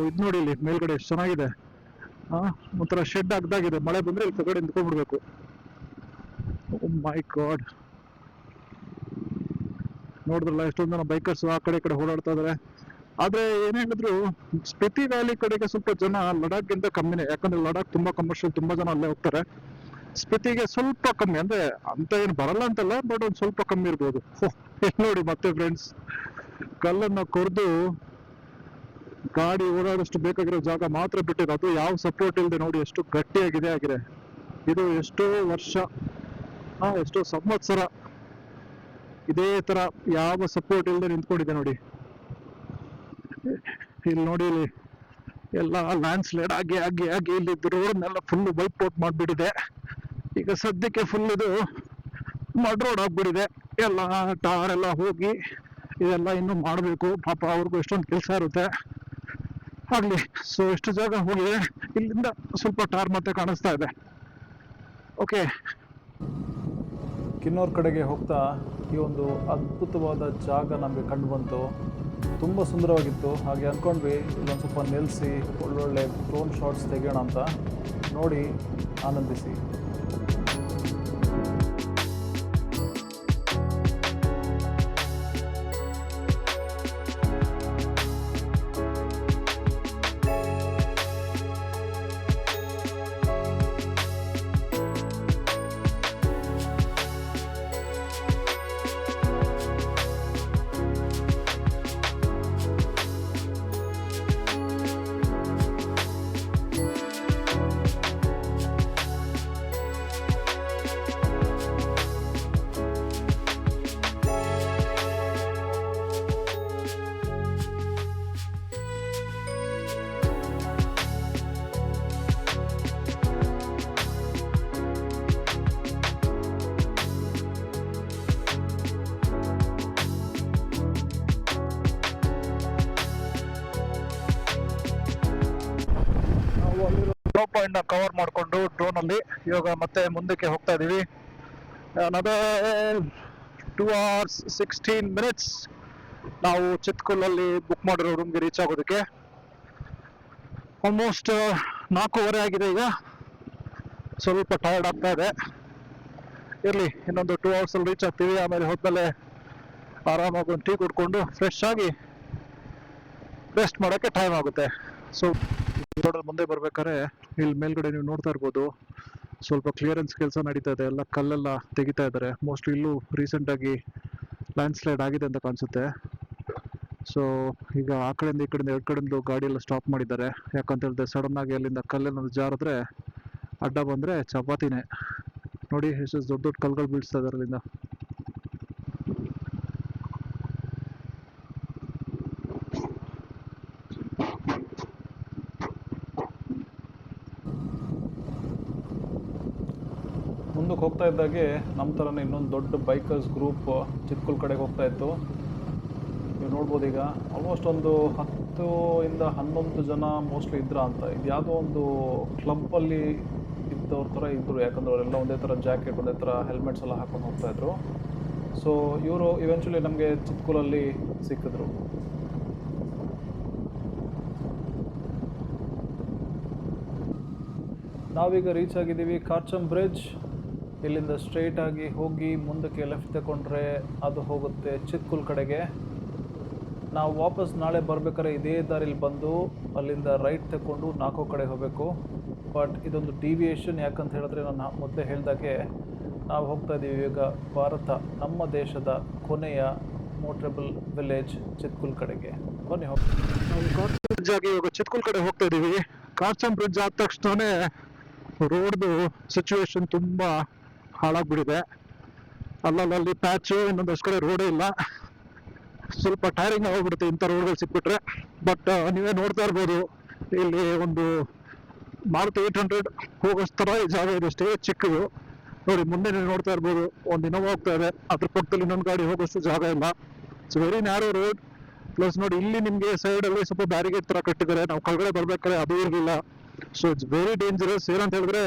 ಇದು ನೋಡಿ, ಇಲ್ಲಿ ಮೇಲ್ಗಡೆ ಎಷ್ಟು ಚೆನ್ನಾಗಿದೆ. ಒಂಥರ ಶೆಡ್ ಆಗ್ದಾಗಿದೆ. ಮಳೆ ಬಂದ್ರೆ ಇಲ್ಲಿ ಕೆಳಗಡೆ ನಿಂತ್ಕೊಂಡ್ಬಿಡ್ಬೇಕು. ಮೈ ಗಾಡ್, ನೋಡಿದ್ರಲ್ಲ ಎಷ್ಟೊಂದು ಜನ ಬೈಕರ್ಸ್ ಆ ಕಡೆ ಈ ಕಡೆ ಓಡಾಡ್ತಾ ಇದಾರೆ. ಆದ್ರೆ ಏನ್ ಹೇಳಿದ್ರು ಸ್ಪಿತಿ ವ್ಯಾಲಿ ಕಡೆಗೆ ಸ್ವಲ್ಪ ಜನ ಲಡಾಖ್ಗಿಂತ ಕಮ್ಮಿನೇ. ಯಾಕಂದ್ರೆ ಲಡಾಖ್ ತುಂಬಾ ಕಮರ್ಷಿಯಲ್, ತುಂಬಾ ಜನ ಅಲ್ಲೇ ಹೋಗ್ತಾರೆ. ಸ್ಪಿತಿಗೆ ಸ್ವಲ್ಪ ಕಮ್ಮಿ, ಅಂದ್ರೆ ಅಂತ ಏನು ಬರಲ್ಲ ಅಂತಲ್ಲ, ಬಟ್ ಒಂದ್ ಸ್ವಲ್ಪ ಕಮ್ಮಿ ಇರ್ಬೋದು. ನೋಡಿ ಮತ್ತೆ ಫ್ರೆಂಡ್ಸ್, ಕಲ್ಲನ್ನ ಕೊರ್ದು ಗಾಡಿ ಓಡಾಡಷ್ಟು ಬೇಕಾಗಿರೋ ಜಾಗ ಮಾತ್ರ ಬಿಟ್ಟಿದೆ. ಅದು ಯಾವ ಸಪೋರ್ಟ್ ಇಲ್ಲದೆ ನೋಡಿ ಎಷ್ಟು ಗಟ್ಟಿಯಾಗಿದೆ ಆಗಿದೆ. ಇದು ಎಷ್ಟೋ ವರ್ಷ, ಎಷ್ಟೋ ಸಂವತ್ಸರ ಇದೇ ತರ ಯಾವ ಸಪೋರ್ಟ್ ಇಲ್ಲದೆ ನಿಂತ್ಕೊಂಡಿದೆ ನೋಡಿ. ಇಲ್ಲಿ ನೋಡಿ, ಇಲ್ಲಿ ಎಲ್ಲ ಲ್ಯಾಂಡ್ ಸ್ಲೈಡ್ ಆಗಿ ಆಗಿ ಆಗಿ ಇಲ್ಲಿ ರೋಡ್ನೆಲ್ಲ ಫುಲ್ ವೈಪ್ ಔಟ್ ಮಾಡ್ಬಿಟ್ಟಿದೆ. ಈಗ ಸದ್ಯಕ್ಕೆ ಫುಲ್ ಇದು ಮಡ್ ರೋಡ್ ಆಗ್ಬಿಟ್ಟಿದೆ. ಎಲ್ಲ ಟಾರ್ ಎಲ್ಲ ಹೋಗಿ ಇದೆಲ್ಲ ಇನ್ನು ಮಾಡಬೇಕು. ಪಾಪ ಅವ್ರಿಗೂ ಎಷ್ಟೊಂದು ಕೆಲಸ ಇರುತ್ತೆ. ಆಗ್ಲಿ. ಸೊ ಎಷ್ಟು ಜಾಗ ಹೋಗಿದೆ, ಇಲ್ಲಿಂದ ಸ್ವಲ್ಪ ಟಾರ್ ಮತ್ತೆ ಕಾಣಿಸ್ತಾ ಇದೆ. ಓಕೆ, ಕಿನ್ನೋರ್ ಕಡೆಗೆ ಹೋಗ್ತಾ ಈ ಒಂದು ಅದ್ಭುತವಾದ ಜಾಗ ನಮಗೆ ಕಂಡು ಬಂತು. ತುಂಬ ಸುಂದರವಾಗಿತ್ತು. ಹಾಗೆ ಅಂದ್ಕೊಂಡ್ವಿ ಇಲ್ಲೊಂದು ಸ್ವಲ್ಪ ನಿಲ್ಲಿಸಿ ಒಳ್ಳೊಳ್ಳೆ ಡ್ರೋನ್ ಶಾಟ್ಸ್ ತೆಗೆಯೋಣ ಅಂತ. ನೋಡಿ ಆನಂದಿಸಿ. ಪಾಯಿಂಟ್ ನ ಕವರ್ ಮಾಡಿಕೊಂಡು ಡ್ರೋನ್ ಅಲ್ಲಿ ಇವಾಗ ಮತ್ತೆ ಮುಂದಕ್ಕೆ ಹೋಗ್ತಾ ಇದೀವಿ. another 2 hours 16 minutes ನಾವು ಚಿತ್ಕುಲ್ ಅಲ್ಲಿ ಬುಕ್ ಮಾಡಿರೋ ರೂಮ್ಗೆ ರೀಚ್ ಆಗೋದಕ್ಕೆ. ಆಲ್ಮೋಸ್ಟ್ 4:30 ಆಗಿದೆ. ಈಗ ಸ್ವಲ್ಪ ಟಯರ್ಡ್ ಆಗ್ತಾ ಇದೆ. ಇರ್ಲಿ, ಇನ್ನೊಂದು 2 hours ಅಲ್ಲಿ ರೀಚ್ ಆಗ್ತೀವಿ. ಆಮೇಲೆ ಹೋದ್ಮೇಲೆ ಆರಾಮಾಗಿ ಒಂದು ಟೀ ಕುಡ್ಕೊಂಡು ಫ್ರೆಶ್ ಆಗಿ ರೆಸ್ಟ್ ಮಾಡೋಕ್ಕೆ ಟೈಮ್ ಆಗುತ್ತೆ. ಸೊ ಮುಂದೆ ಬರ್ಬೇಕಾದ್ರೆ ಇಲ್ಲಿ ಮೇಲ್ಗಡೆ ನೀವು ನೋಡ್ತಾ ಇರ್ಬೋದು ಸ್ವಲ್ಪ ಕ್ಲಿಯರೆನ್ಸ್ ಕೆಲಸ ನಡೀತಾ ಇದೆ, ಎಲ್ಲ ಕಲ್ಲೆಲ್ಲ ತೆಗಿತಾ ಇದ್ದಾರೆ. ಮೋಸ್ಟ್ಲಿ ಇಲ್ಲೂ ರೀಸೆಂಟಾಗಿ ಲ್ಯಾಂಡ್ ಸ್ಲೈಡ್ ಆಗಿದೆ ಅಂತ ಕಾಣಿಸುತ್ತೆ. ಸೊ ಈಗ ಆ ಕಡೆಯಿಂದ ಈ ಕಡೆಯಿಂದ ಎರಡು ಕಡೆಯಿಂದ ಗಾಡಿ ಎಲ್ಲ ಸ್ಟಾಪ್ ಮಾಡಿದ್ದಾರೆ. ಯಾಕಂತ ಹೇಳಿದ್ರೆ ಸಡನ್ ಆಗಿ ಅಲ್ಲಿಂದ ಕಲ್ಲೇನಾದ್ರು ಜಾರಿದ್ರೆ ಅಡ್ಡ ಬಂದರೆ ಚಪಾತಿನೇ. ನೋಡಿ ಎಷ್ಟು ದೊಡ್ಡ ದೊಡ್ಡ ಕಲ್ಗಳು ಬೀಳಿಸ್ತಾ ಇದ್ದಾರೆ ಅಲ್ಲಿಂದ. ಮುಂದಕ್ಕೆ ಹೋಗ್ತಾ ಇದ್ದಾಗೆ ನಮ್ಮ ಥರನೇ ಇನ್ನೊಂದು ದೊಡ್ಡ ಬೈಕರ್ಸ್ ಗ್ರೂಪ್ ಚಿತ್ಕುಲ್ ಕಡೆಗೆ ಹೋಗ್ತಾ ಇತ್ತು. ನೀವು ನೋಡ್ಬೋದು ಈಗ ಆಲ್ಮೋಸ್ಟ್ ಒಂದು 10 ಇಂದ 11 ಜನ ಮೋಸ್ಟ್ಲಿ ಇದ್ರ ಅಂತ. ಇದು ಯಾವುದೋ ಒಂದು ಕ್ಲಬ್ಬಲ್ಲಿ ಇದ್ದವ್ರ ಥರ ಇದ್ದರು, ಯಾಕಂದ್ರೆ ಅವರೆಲ್ಲ ಒಂದೇ ಥರ ಜಾಕೆಟ್, ಒಂದೇ ಥರ ಹೆಲ್ಮೆಟ್ಸ್ ಎಲ್ಲ ಹಾಕೊಂಡು ಹೋಗ್ತಾಯಿದ್ರು. ಸೊ ಇವರು ಇವೆಂಚುಲಿ ನಮಗೆ ಚಿತ್ಕೂಲಲ್ಲಿ ಸಿಕ್ಕಿದ್ರು. ನಾವೀಗ ರೀಚ್ ಆಗಿದ್ದೀವಿ ಕಾರ್ಚಮ್ ಬ್ರಿಡ್ಜ್. ಇಲ್ಲಿಂದ ಸ್ಟ್ರೈಟ್ ಆಗಿ ಹೋಗಿ ಮುಂದಕ್ಕೆ ಲೆಫ್ಟ್ ತಗೊಂಡ್ರೆ ಅದು ಹೋಗುತ್ತೆ ಚಿತ್ಕುಲ್ ಕಡೆಗೆ. ನಾವು ವಾಪಸ್ ನಾಳೆ ಬರ್ಬೇಕಾದ್ರೆ ಇದೇ ದಾರಿಲಿ ಬಂದು ಅಲ್ಲಿಂದ ರೈಟ್ ತಗೊಂಡು ನಾಲ್ಕು ಕಡೆ ಹೋಗಬೇಕು. ಬಟ್ ಇದೊಂದು ಡಿವಿಯೇಷನ್, ಯಾಕಂತ ಹೇಳಿದ್ರೆ ನಾನು ಮೊದಲೇ ಹೇಳಿದಾಗೆ ನಾವು ಹೋಗ್ತಾ ಇದ್ದೀವಿ ಈಗ ಭಾರತ, ನಮ್ಮ ದೇಶದ ಕೊನೆಯ ಮೋಟ್ರೇಬಲ್ ವಿಲೇಜ್ ಚಿತ್ಕುಲ್ ಕಡೆಗೆ. ಬನ್ನಿ ಹೋಗ್ತೀವಿ. ನಾವು ಕಾರ್ಚಮ್ ಬ್ರಿಡ್ಜ್ ಆಗಿ ಇವಾಗ ಚಿತ್ಕುಲ್ ಕಡೆ ಹೋಗ್ತಾ ಇದ್ದೀವಿ. ಕಾರ್ಚಮ್ ಬ್ರಿಡ್ಜ್ ಆದ ತಕ್ಷಣನೇ ರೋಡ್ದು ಸಿಚುವೇಶನ್ ತುಂಬ ಹಾಳಾಗ್ಬಿಟ್ಟಿದೆ. ಅಲ್ಲಲ್ಲಿ ಪ್ಯಾಚು, ಇನ್ನೊಂದಷ್ಟು ಕಡೆ ರೋಡೇ ಇಲ್ಲ. ಸ್ವಲ್ಪ ಟೈರಿಂಗ್ ಆಗೋಗ್ಬಿಡುತ್ತೆ ಇಂಥ ರೋಡ್ಗಳು ಸಿಕ್ಬಿಟ್ರೆ. ಬಟ್ ನೀವೇ ನೋಡ್ತಾ ಇರ್ಬೋದು, ಇಲ್ಲಿ ಒಂದು ಮಾರುತಿ 800 ಹೋಗೋಷ್ಟು ಥರ ಈ ಜಾಗ ಇದೆ, ಅಷ್ಟೇ ಚಿಕ್ಕದು. ನೋಡಿ ಮುಂದೆ ನೀವು ನೋಡ್ತಾ ಇರ್ಬೋದು, ಒಂದು ಇನೋವಾ ಹೋಗ್ತಾ ಇದೆ, ಅದ್ರ ಪಕ್ಕದಲ್ಲಿ ಇನ್ನೊಂದು ಗಾಡಿ ಹೋಗೋಷ್ಟು ಜಾಗ ಇಲ್ಲ. It's very narrow road. Plus ನೋಡಿ ಇಲ್ಲಿ ನಿಮಗೆ ಸೈಡಲ್ಲಿ ಸ್ವಲ್ಪ ಬ್ಯಾರಿಗೇಡ್ ಥರ ಕಟ್ಟಿದ್ದಾರೆ. ನಾವು ಕೆಳಗಡೆ ಬರ್ಬೇಕಾದ್ರೆ ಅದು ಇರಲಿಲ್ಲ. So it's very dangerous. ಏನಂತ ಹೇಳಿದ್ರೆ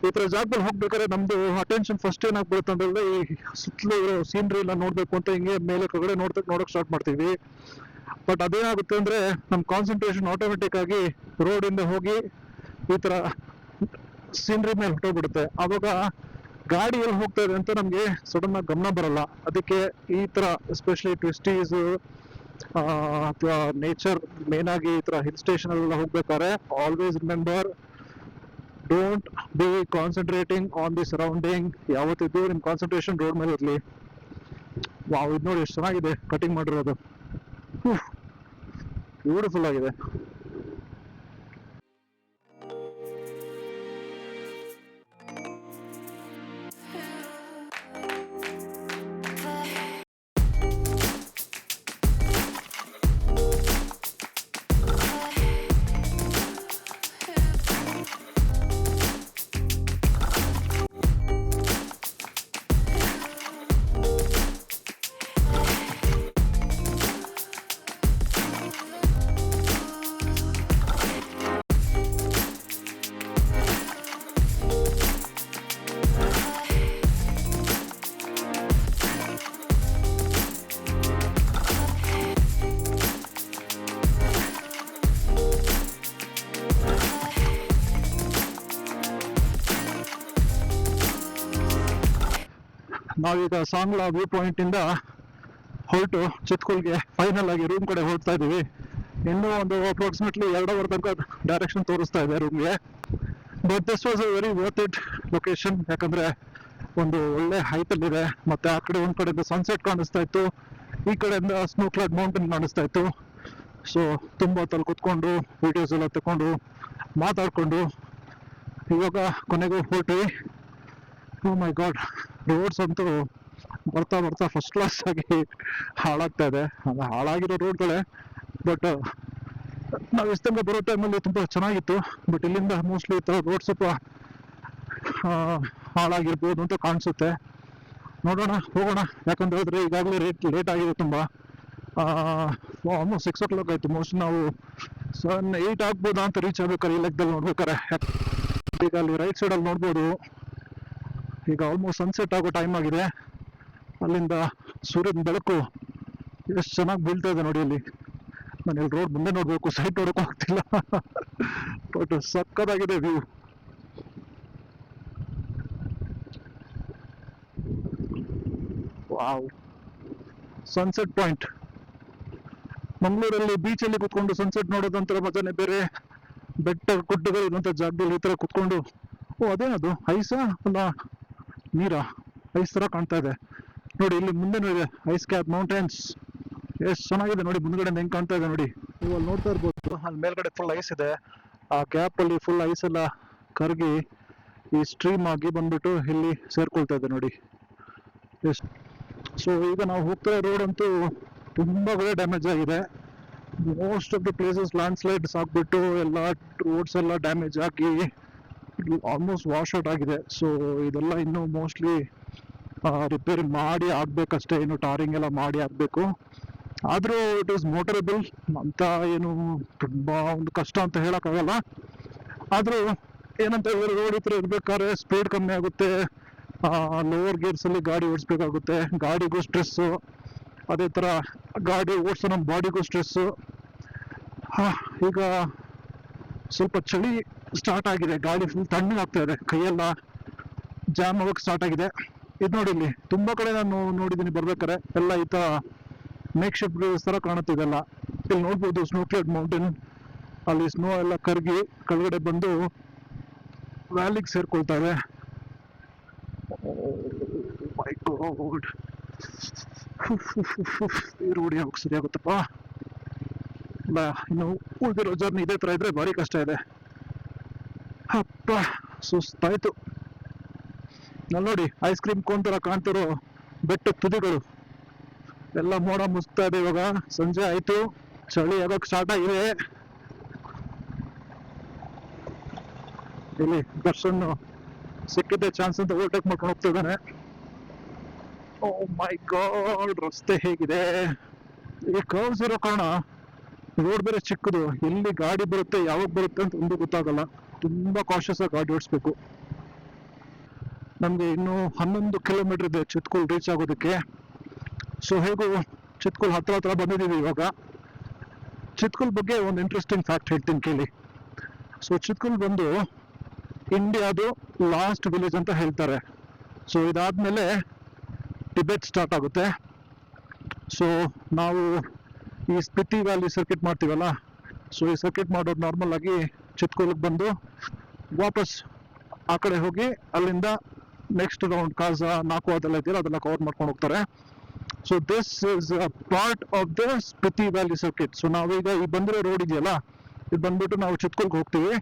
ಈ ಥರ ಜಾಗದಲ್ಲಿ ಹೋಗ್ಬೇಕಾದ್ರೆ ನಮ್ದು ಅಟೆನ್ಷನ್ ಫಸ್ಟ್ ಏನಾಗ್ಬಿಡುತ್ತೆ ಅಂತ ಹೇಳಿದ್ರೆ ಈ ಸುತ್ತಲೂ ಇರೋ ಸೀನ್ರಿ ಎಲ್ಲ ನೋಡ್ಬೇಕು ಅಂತ ಹಿಂಗೆ ಮೇಲೆ ಕೆಳಗಡೆ ನೋಡಕ್ ಸ್ಟಾರ್ಟ್ ಮಾಡ್ತೀವಿ. ಬಟ್ ಅದೇನಾಗುತ್ತೆ ಅಂದ್ರೆ ನಮ್ಮ ಕಾನ್ಸಂಟ್ರೇಷನ್ ಆಟೋಮೆಟಿಕ್ ಆಗಿ ರೋಡಿಂದ ಹೋಗಿ ಈ ಥರ ಸೀನ್ರಿ ಮೇಲೆ ಹೊಟ್ಟೋಗ್ಬಿಡುತ್ತೆ. ಆವಾಗ ಗಾಡಿ ಎಲ್ಲಿ ಹೋಗ್ತಾ ಇದೆ ಅಂತ ನಮಗೆ ಸಡನ್ ಆಗಿ ಗಮನ ಬರಲ್ಲ. ಅದಕ್ಕೆ ಈ ಥರ ಎಸ್ಪೆಷಲಿ ಟ್ವಿಸ್ಟೀಸ್ ಅಥವಾ ನೇಚರ್, ಮೇನ್ ಆಗಿ ಈ ಥರ ಹಿಲ್ ಸ್ಟೇಷನ್ ಎಲ್ಲ ಹೋಗ್ಬೇಕಾದ್ರೆ always remember, don't be concentrating on the surrounding. ಯಾವತ್ತಿದ್ದು ನಿಮ್ಮ ಕಾನ್ಸಂಟ್ರೇಷನ್ ರೋಡ್ ಮೇಲೆ ಇರಲಿ. ವಾವ್, ಇದು ನೋಡಿ ಎಷ್ಟು ಚೆನ್ನಾಗಿದೆ ಕಟಿಂಗ್ ಮಾಡಿರೋದು, ಬ್ಯೂಟಿಫುಲ್ ಆಗಿದೆ. ನಾವೀಗ ಸಾಂಗ್ಲಾ ವ್ಯೂ ಪಾಯಿಂಟ್ ಇಂದ ಹೊರಟು ಚಿತ್ಕುಲ್ಗೆ ಫೈನಲ್ ಆಗಿ ರೂಮ್ ಕಡೆ ಹೋಗ್ತಾ ಇದೀವಿ. ಇನ್ನೂ ಒಂದು ಅಪ್ರಾಕ್ಸಿಮೇಟ್ಲಿ 2 ಅವರ್ ತನಕ ಡೈರೆಕ್ಷನ್ ತೋರಿಸ್ತಾ ಇದೆ ರೂಮ್ಗೆ. But this was a very worth it location. ಯಾಕಂದ್ರೆ ಒಂದು ಒಳ್ಳೆ ಹೈಟ್ ಅಲ್ಲಿದೆ, ಮತ್ತೆ ಆ ಕಡೆ ಒಂದ್ ಕಡೆಯಿಂದ ಸನ್ಸೆಟ್ ಕಾಣಿಸ್ತಾ ಇತ್ತು, ಈ ಕಡೆಯಿಂದ ಸ್ನೋ ಕ್ಲಾಡ್ ಮೌಂಟೇನ್ ಕಾಣಿಸ್ತಾ ಇತ್ತು. ಸೊ ತುಂಬಾ ಹೊತ್ತಲ್ಲಿ ಕುತ್ಕೊಂಡು ವಿಡಿಯೋಸ್ ಎಲ್ಲ ತಗೊಂಡು ಮಾತಾಡ್ಕೊಂಡು ಇವಾಗ ಕೊನೆಗೂ ಹೊರಟ್ವಿ. ಓ ಮೈ ಗಾಡ್, ರೋಡ್ಸ್ ಅಂತೂ ಬರ್ತಾ ಬರ್ತಾ ಫಸ್ಟ್ ಕ್ಲಾಸ್ ಆಗಿ ಹಾಳಾಗ್ತಾ ಇದೆ. ಅದು ಹಾಳಾಗಿರೋ ರೋಡ್ಗಳೇ, ಬಟ್ ನಾವು ಇಷ್ಟಂಗ ಬರೋ ಟೈಮಲ್ಲಿ ತುಂಬ ಚೆನ್ನಾಗಿತ್ತು. ಬಟ್ ಇಲ್ಲಿಂದ ಮೋಸ್ಟ್ಲಿ ರೋಡ್ ಸ್ವಲ್ಪ ಹಾಳಾಗಿರ್ಬೋದು ಅಂತ ಕಾಣಿಸುತ್ತೆ. ನೋಡೋಣ, ಹೋಗೋಣ. ಯಾಕಂತ ಹೇಳಿದ್ರೆ ಈಗಾಗಲೇ ಲೇಟ್ ಆಗಿದೆ ತುಂಬ. ಆಲ್ಮೋಸ್ಟ್ 6 o'clock ಆಯಿತು. ಮೋಸ್ಟ್ಲಿ ನಾವು 8 ಆಗ್ಬೋದಾ ಅಂತ ರೀಚ್ ಆಗ್ಬೇಕಾರೆ ಈ ಲೆಕ್ಕದಲ್ಲಿ ನೋಡ್ಬೇಕಾರೆ. ಈಗ ಅಲ್ಲಿ ರೈಟ್ ಸೈಡಲ್ಲಿ ನೋಡ್ಬೋದು, ಈಗ ಆಲ್ಮೋಸ್ಟ್ ಸನ್ಸೆಟ್ ಆಗೋ ಟೈಮ್ ಆಗಿದೆ. ಅಲ್ಲಿಂದ ಸೂರ್ಯನ ಬೆಳಕು ಎಷ್ಟು ಚೆನ್ನಾಗಿ ಬೀಳ್ತಾ ಇದೆ ನೋಡಿ. ಅಲ್ಲಿ ನಾನು ಇಲ್ಲಿ ರೋಡ್ ಮುಂದೆ ನೋಡಬೇಕು, ಸೈಡ್ ನೋಡೋಕ್ಕೂ ಆಗ್ತಿಲ್ಲ. ಬಟ್ ಸಕ್ಕತ್ತಾಗಿದೆ ವ್ಯೂ. Wow, sunset point. ಮಂಗಳೂರಲ್ಲಿ ಬೀಚಲ್ಲಿ ಕುತ್ಕೊಂಡು ಸನ್ಸೆಟ್ ನೋಡೋದಂತರ ಮಜಾನೇ ಬೇರೆ. ಬೆಟ್ಟ ಗುಡ್ಡಗಳು ಇರುವಂಥ ಜಾಗದಲ್ಲಿ ಈ ಥರ ಕುತ್ಕೊಂಡು ಓ ಅದೇನದು ಐಸಾ ಅಲ್ಲ ನೀರಾ? ಐಸ್ ತರ ಕಾಣ್ತಾ ಇದೆ ನೋಡಿ. ಇಲ್ಲಿ ಮುಂದೆ ಇದೆ ಐಸ್ ಕ್ಯಾಪ್ ಮೌಂಟೇನ್ಸ್. ಎಷ್ಟು ಚೆನ್ನಾಗಿದೆ ನೋಡಿ, ಮುಂದ್ಗಡೆ ಹೆಂಗ್ ಕಾಣ್ತಾ ಇದೆ ನೋಡಿ. ನೀವು ಅಲ್ಲಿ ನೋಡ್ತಾ ಇರ್ಬೋದು, ಅಲ್ಲಿ ಮೇಲ್ಗಡೆ ಫುಲ್ ಐಸ್ ಇದೆ. ಆ ಗ್ಯಾಪ್ ಅಲ್ಲಿ ಫುಲ್ ಐಸ್ ಎಲ್ಲ ಕರಗಿ ಈ ಸ್ಟ್ರೀಮ್ ಆಗಿ ಬಂದ್ಬಿಟ್ಟು ಇಲ್ಲಿ ಸೇರ್ಕೊಳ್ತಾ ಇದೆ ನೋಡಿ. ಸೊ ಈಗ ನಾವು ಹೋಗ್ತಾ ರೋಡ್ ಅಂತೂ ತುಂಬಾ ಕಡೆ ಡ್ಯಾಮೇಜ್ ಆಗಿದೆ. Most of the places land slides ಆಗ್ಬಿಟ್ಟು ಎಲ್ಲ ರೋಡ್ಸ್ ಎಲ್ಲ ಡ್ಯಾಮೇಜ್ ಆಗಿ ಆಲ್ಮೋಸ್ಟ್ ವಾಶ್ ಔಟ್ ಆಗಿದೆ. ಸೊ ಇದೆಲ್ಲ ಇನ್ನು ಮೋಸ್ಟ್ಲಿ ರಿಪೇರಿ ಮಾಡಿ ಆಗ್ಬೇಕಷ್ಟೇ, ಇನ್ನು ಟಾರಿಂಗ್ ಎಲ್ಲ ಮಾಡಿ ಆಗ್ಬೇಕು. ಆದ್ರೂ ಇಟ್ ಈಸ್ ಮೋಟರಬಲ್ ಅಂತ ಏನು ತುಂಬಾ ಒಂದು ಕಷ್ಟ ಅಂತ ಹೇಳಕ್ಕಾಗಲ್ಲ. ಆದ್ರೂ ಏನಂತ ರೋಡ್ ಹತ್ರ ಇರ್ಬೇಕಾದ್ರೆ ಸ್ಪೀಡ್ ಕಮ್ಮಿ ಆಗುತ್ತೆ, ಲೋವರ್ ಗೇರ್ಸ್ ಅಲ್ಲಿ ಗಾಡಿ ಓಡಿಸ್ಬೇಕಾಗುತ್ತೆ, ಗಾಡಿಗೂ ಸ್ಟ್ರೆಸ್ಸು, ಅದೇ ತರ ಗಾಡಿ ಓಡಿಸೋ ನಮ್ಮ ಬಾಡಿಗೂ ಸ್ಟ್ರೆಸ್ಸು. ಈಗ ಸ್ವಲ್ಪ ಚಳಿ ಸ್ಟಾರ್ಟ್ ಆಗಿದೆ, ಗಾಡಿ ಫುಲ್ ತಣ್ಣಗಾಗ್ತಾ ಇದೆ, ಕೈಯೆಲ್ಲ ಜಾಮ್ ಆಗಕ್ಕೆ ಸ್ಟಾರ್ಟ್ ಆಗಿದೆ. ಇದು ನೋಡಿ, ಇಲ್ಲಿ ತುಂಬಾ ಕಡೆ ನಾನು ನೋಡಿದ್ದೀನಿ ಬರ್ಬೇಕಾರೆ ಎಲ್ಲ ಈ ತರ ಮೇಕ್ ಶಿಫ್ಟ್ ತರ ಕಾಣುತ್ತಿದೆಲ್ಲ. ಇಲ್ಲಿ ನೋಡ್ಬೋದು ಸ್ನೋ ಕ್ಲೇಡ್ ಮೌಂಟೇನ್, ಅಲ್ಲಿ ಸ್ನೋ ಎಲ್ಲ ಕರಗಿ ಕೆಳಗಡೆ ಬಂದು ವ್ಯಾಲಿಗೆ ಸೇರ್ಕೊಳ್ತಾ ಇದೆ. ಮೈ ಗಾಡ್, ಈ ರೋಡ್ ಯಾವಾಗ ಸರಿ ಆಗುತ್ತಪ್ಪ. ಇನ್ನು ಉಳಿದಿರೋ ಜರ್ನಿ ಇದೇ ತರ ಇದ್ರೆ ಭಾರಿ ಕಷ್ಟ ಇದೆ. ಅಪ್ಪ ಸುಸ್ತಾಯ್ತು. ನಾನು ನೋಡಿ ಐಸ್ ಕ್ರೀಮ್ ಕೋನ್ ತರ ಕಾಣ್ತಿರೋ ಬೆಟ್ಟದ ತುದಿಗಳು ಎಲ್ಲ ಮೋಡ ಮುಸ್ತಾ ಇದೆ. ಇವಾಗ ಸಂಜೆ ಆಯ್ತು, ಚಳಿ ಆಗೋಕ್ ಸ್ಟಾರ್ಟ್ ಆಗಿದೆ. ಇಲ್ಲಿ ದರ್ಶನ್ ಸಿಕ್ಕಿದ್ದೆ ಚಾನ್ಸ್ ಅಂತ ಓವರ್ಟೇಕ್ ಮಾಡ್ಕೊಂಡು ಹೋಗ್ತಾ ಇದ್ದಾನೆ. ಓ ಮೈ ಗಾಡ್, ರಸ್ತೆ ಹೇಗಿದೆ! ಈ ಕರ್ವ್ಸ್ ಇರೋ ಕಾರಣ ರೋಡ್ ಬೇರೆ ಚಿಕ್ಕದು, ಎಲ್ಲಿ ಗಾಡಿ ಬರುತ್ತೆ ಯಾವಾಗ ಬರುತ್ತೆ ಅಂತ ಒಂದು ಗೊತ್ತಾಗಲ್ಲ. ತುಂಬಾ ಕಾಶಿಯಸ್ ಆಗಿ ಗಾಡಿ ಓಡಿಸ್ಬೇಕು. ನಮ್ಗೆ ಇನ್ನು 11 ಕಿಲೋಮೀಟರ್ ಇದೆ ಚಿತ್ಕುಲ್ ರೀಚ್ ಆಗೋದಕ್ಕೆ. ಸೊ ಹೇಗೂ ಚಿತ್ಕುಲ್ ಹತ್ರ ಬಂದಿದ್ದೀವಿ ಇವಾಗ. ಚಿತ್ಕುಲ್ ಬಗ್ಗೆ ಒಂದು ಇಂಟ್ರೆಸ್ಟಿಂಗ್ ಫ್ಯಾಕ್ಟ್ ಹೇಳ್ತೀನಿ ಕೇಳಿ. ಸೊ ಚಿತ್ಕುಲ್ ಬಂದು ಇಂಡಿಯಾದು ಲಾಸ್ಟ್ ವಿಲೇಜ್ ಅಂತ ಹೇಳ್ತಾರೆ. ಸೊ ಇದಾದ್ಮೇಲೆ ಟಿಬೆಟ್ ಸ್ಟಾರ್ಟ್ ಆಗುತ್ತೆ. ಸೊ ನಾವು ಈ ಸ್ಪಿತಿ ವ್ಯಾಲಿ ಸರ್ಕಿಟ್ ಮಾಡ್ತೀವಲ್ಲ, ಸೊ ಈ ಸರ್ಕಿಟ್ ಮಾಡೋದು ನಾರ್ಮಲ್ ಆಗಿ ಚಿತ್ಕುಲ್ಗೆ ಬಂದು ವಾಪಸ್ ಆ ಕಡೆ ಹೋಗಿ ಅಲ್ಲಿಂದ ನೆಕ್ಸ್ಟ್ ರೌಂಡ್ ಕಾಜಾ ನಾಲ್ಕು ಅದೆಲ್ಲ ಇದೆಯಲ್ಲ ಅದೆಲ್ಲ ಕವರ್ ಮಾಡ್ಕೊಂಡು ಹೋಗ್ತಾರೆ. So this is a part of the Spiti valley circuit. So ನಾವೀಗ ಈ ಬಂದಿರೋ ರೋಡ್ ಇದೆಯಲ್ಲ, ಇದು ಬಂದ್ಬಿಟ್ಟು ನಾವು ಚಿತ್ಕುಲ್ಗೆ ಹೋಗ್ತೀವಿ.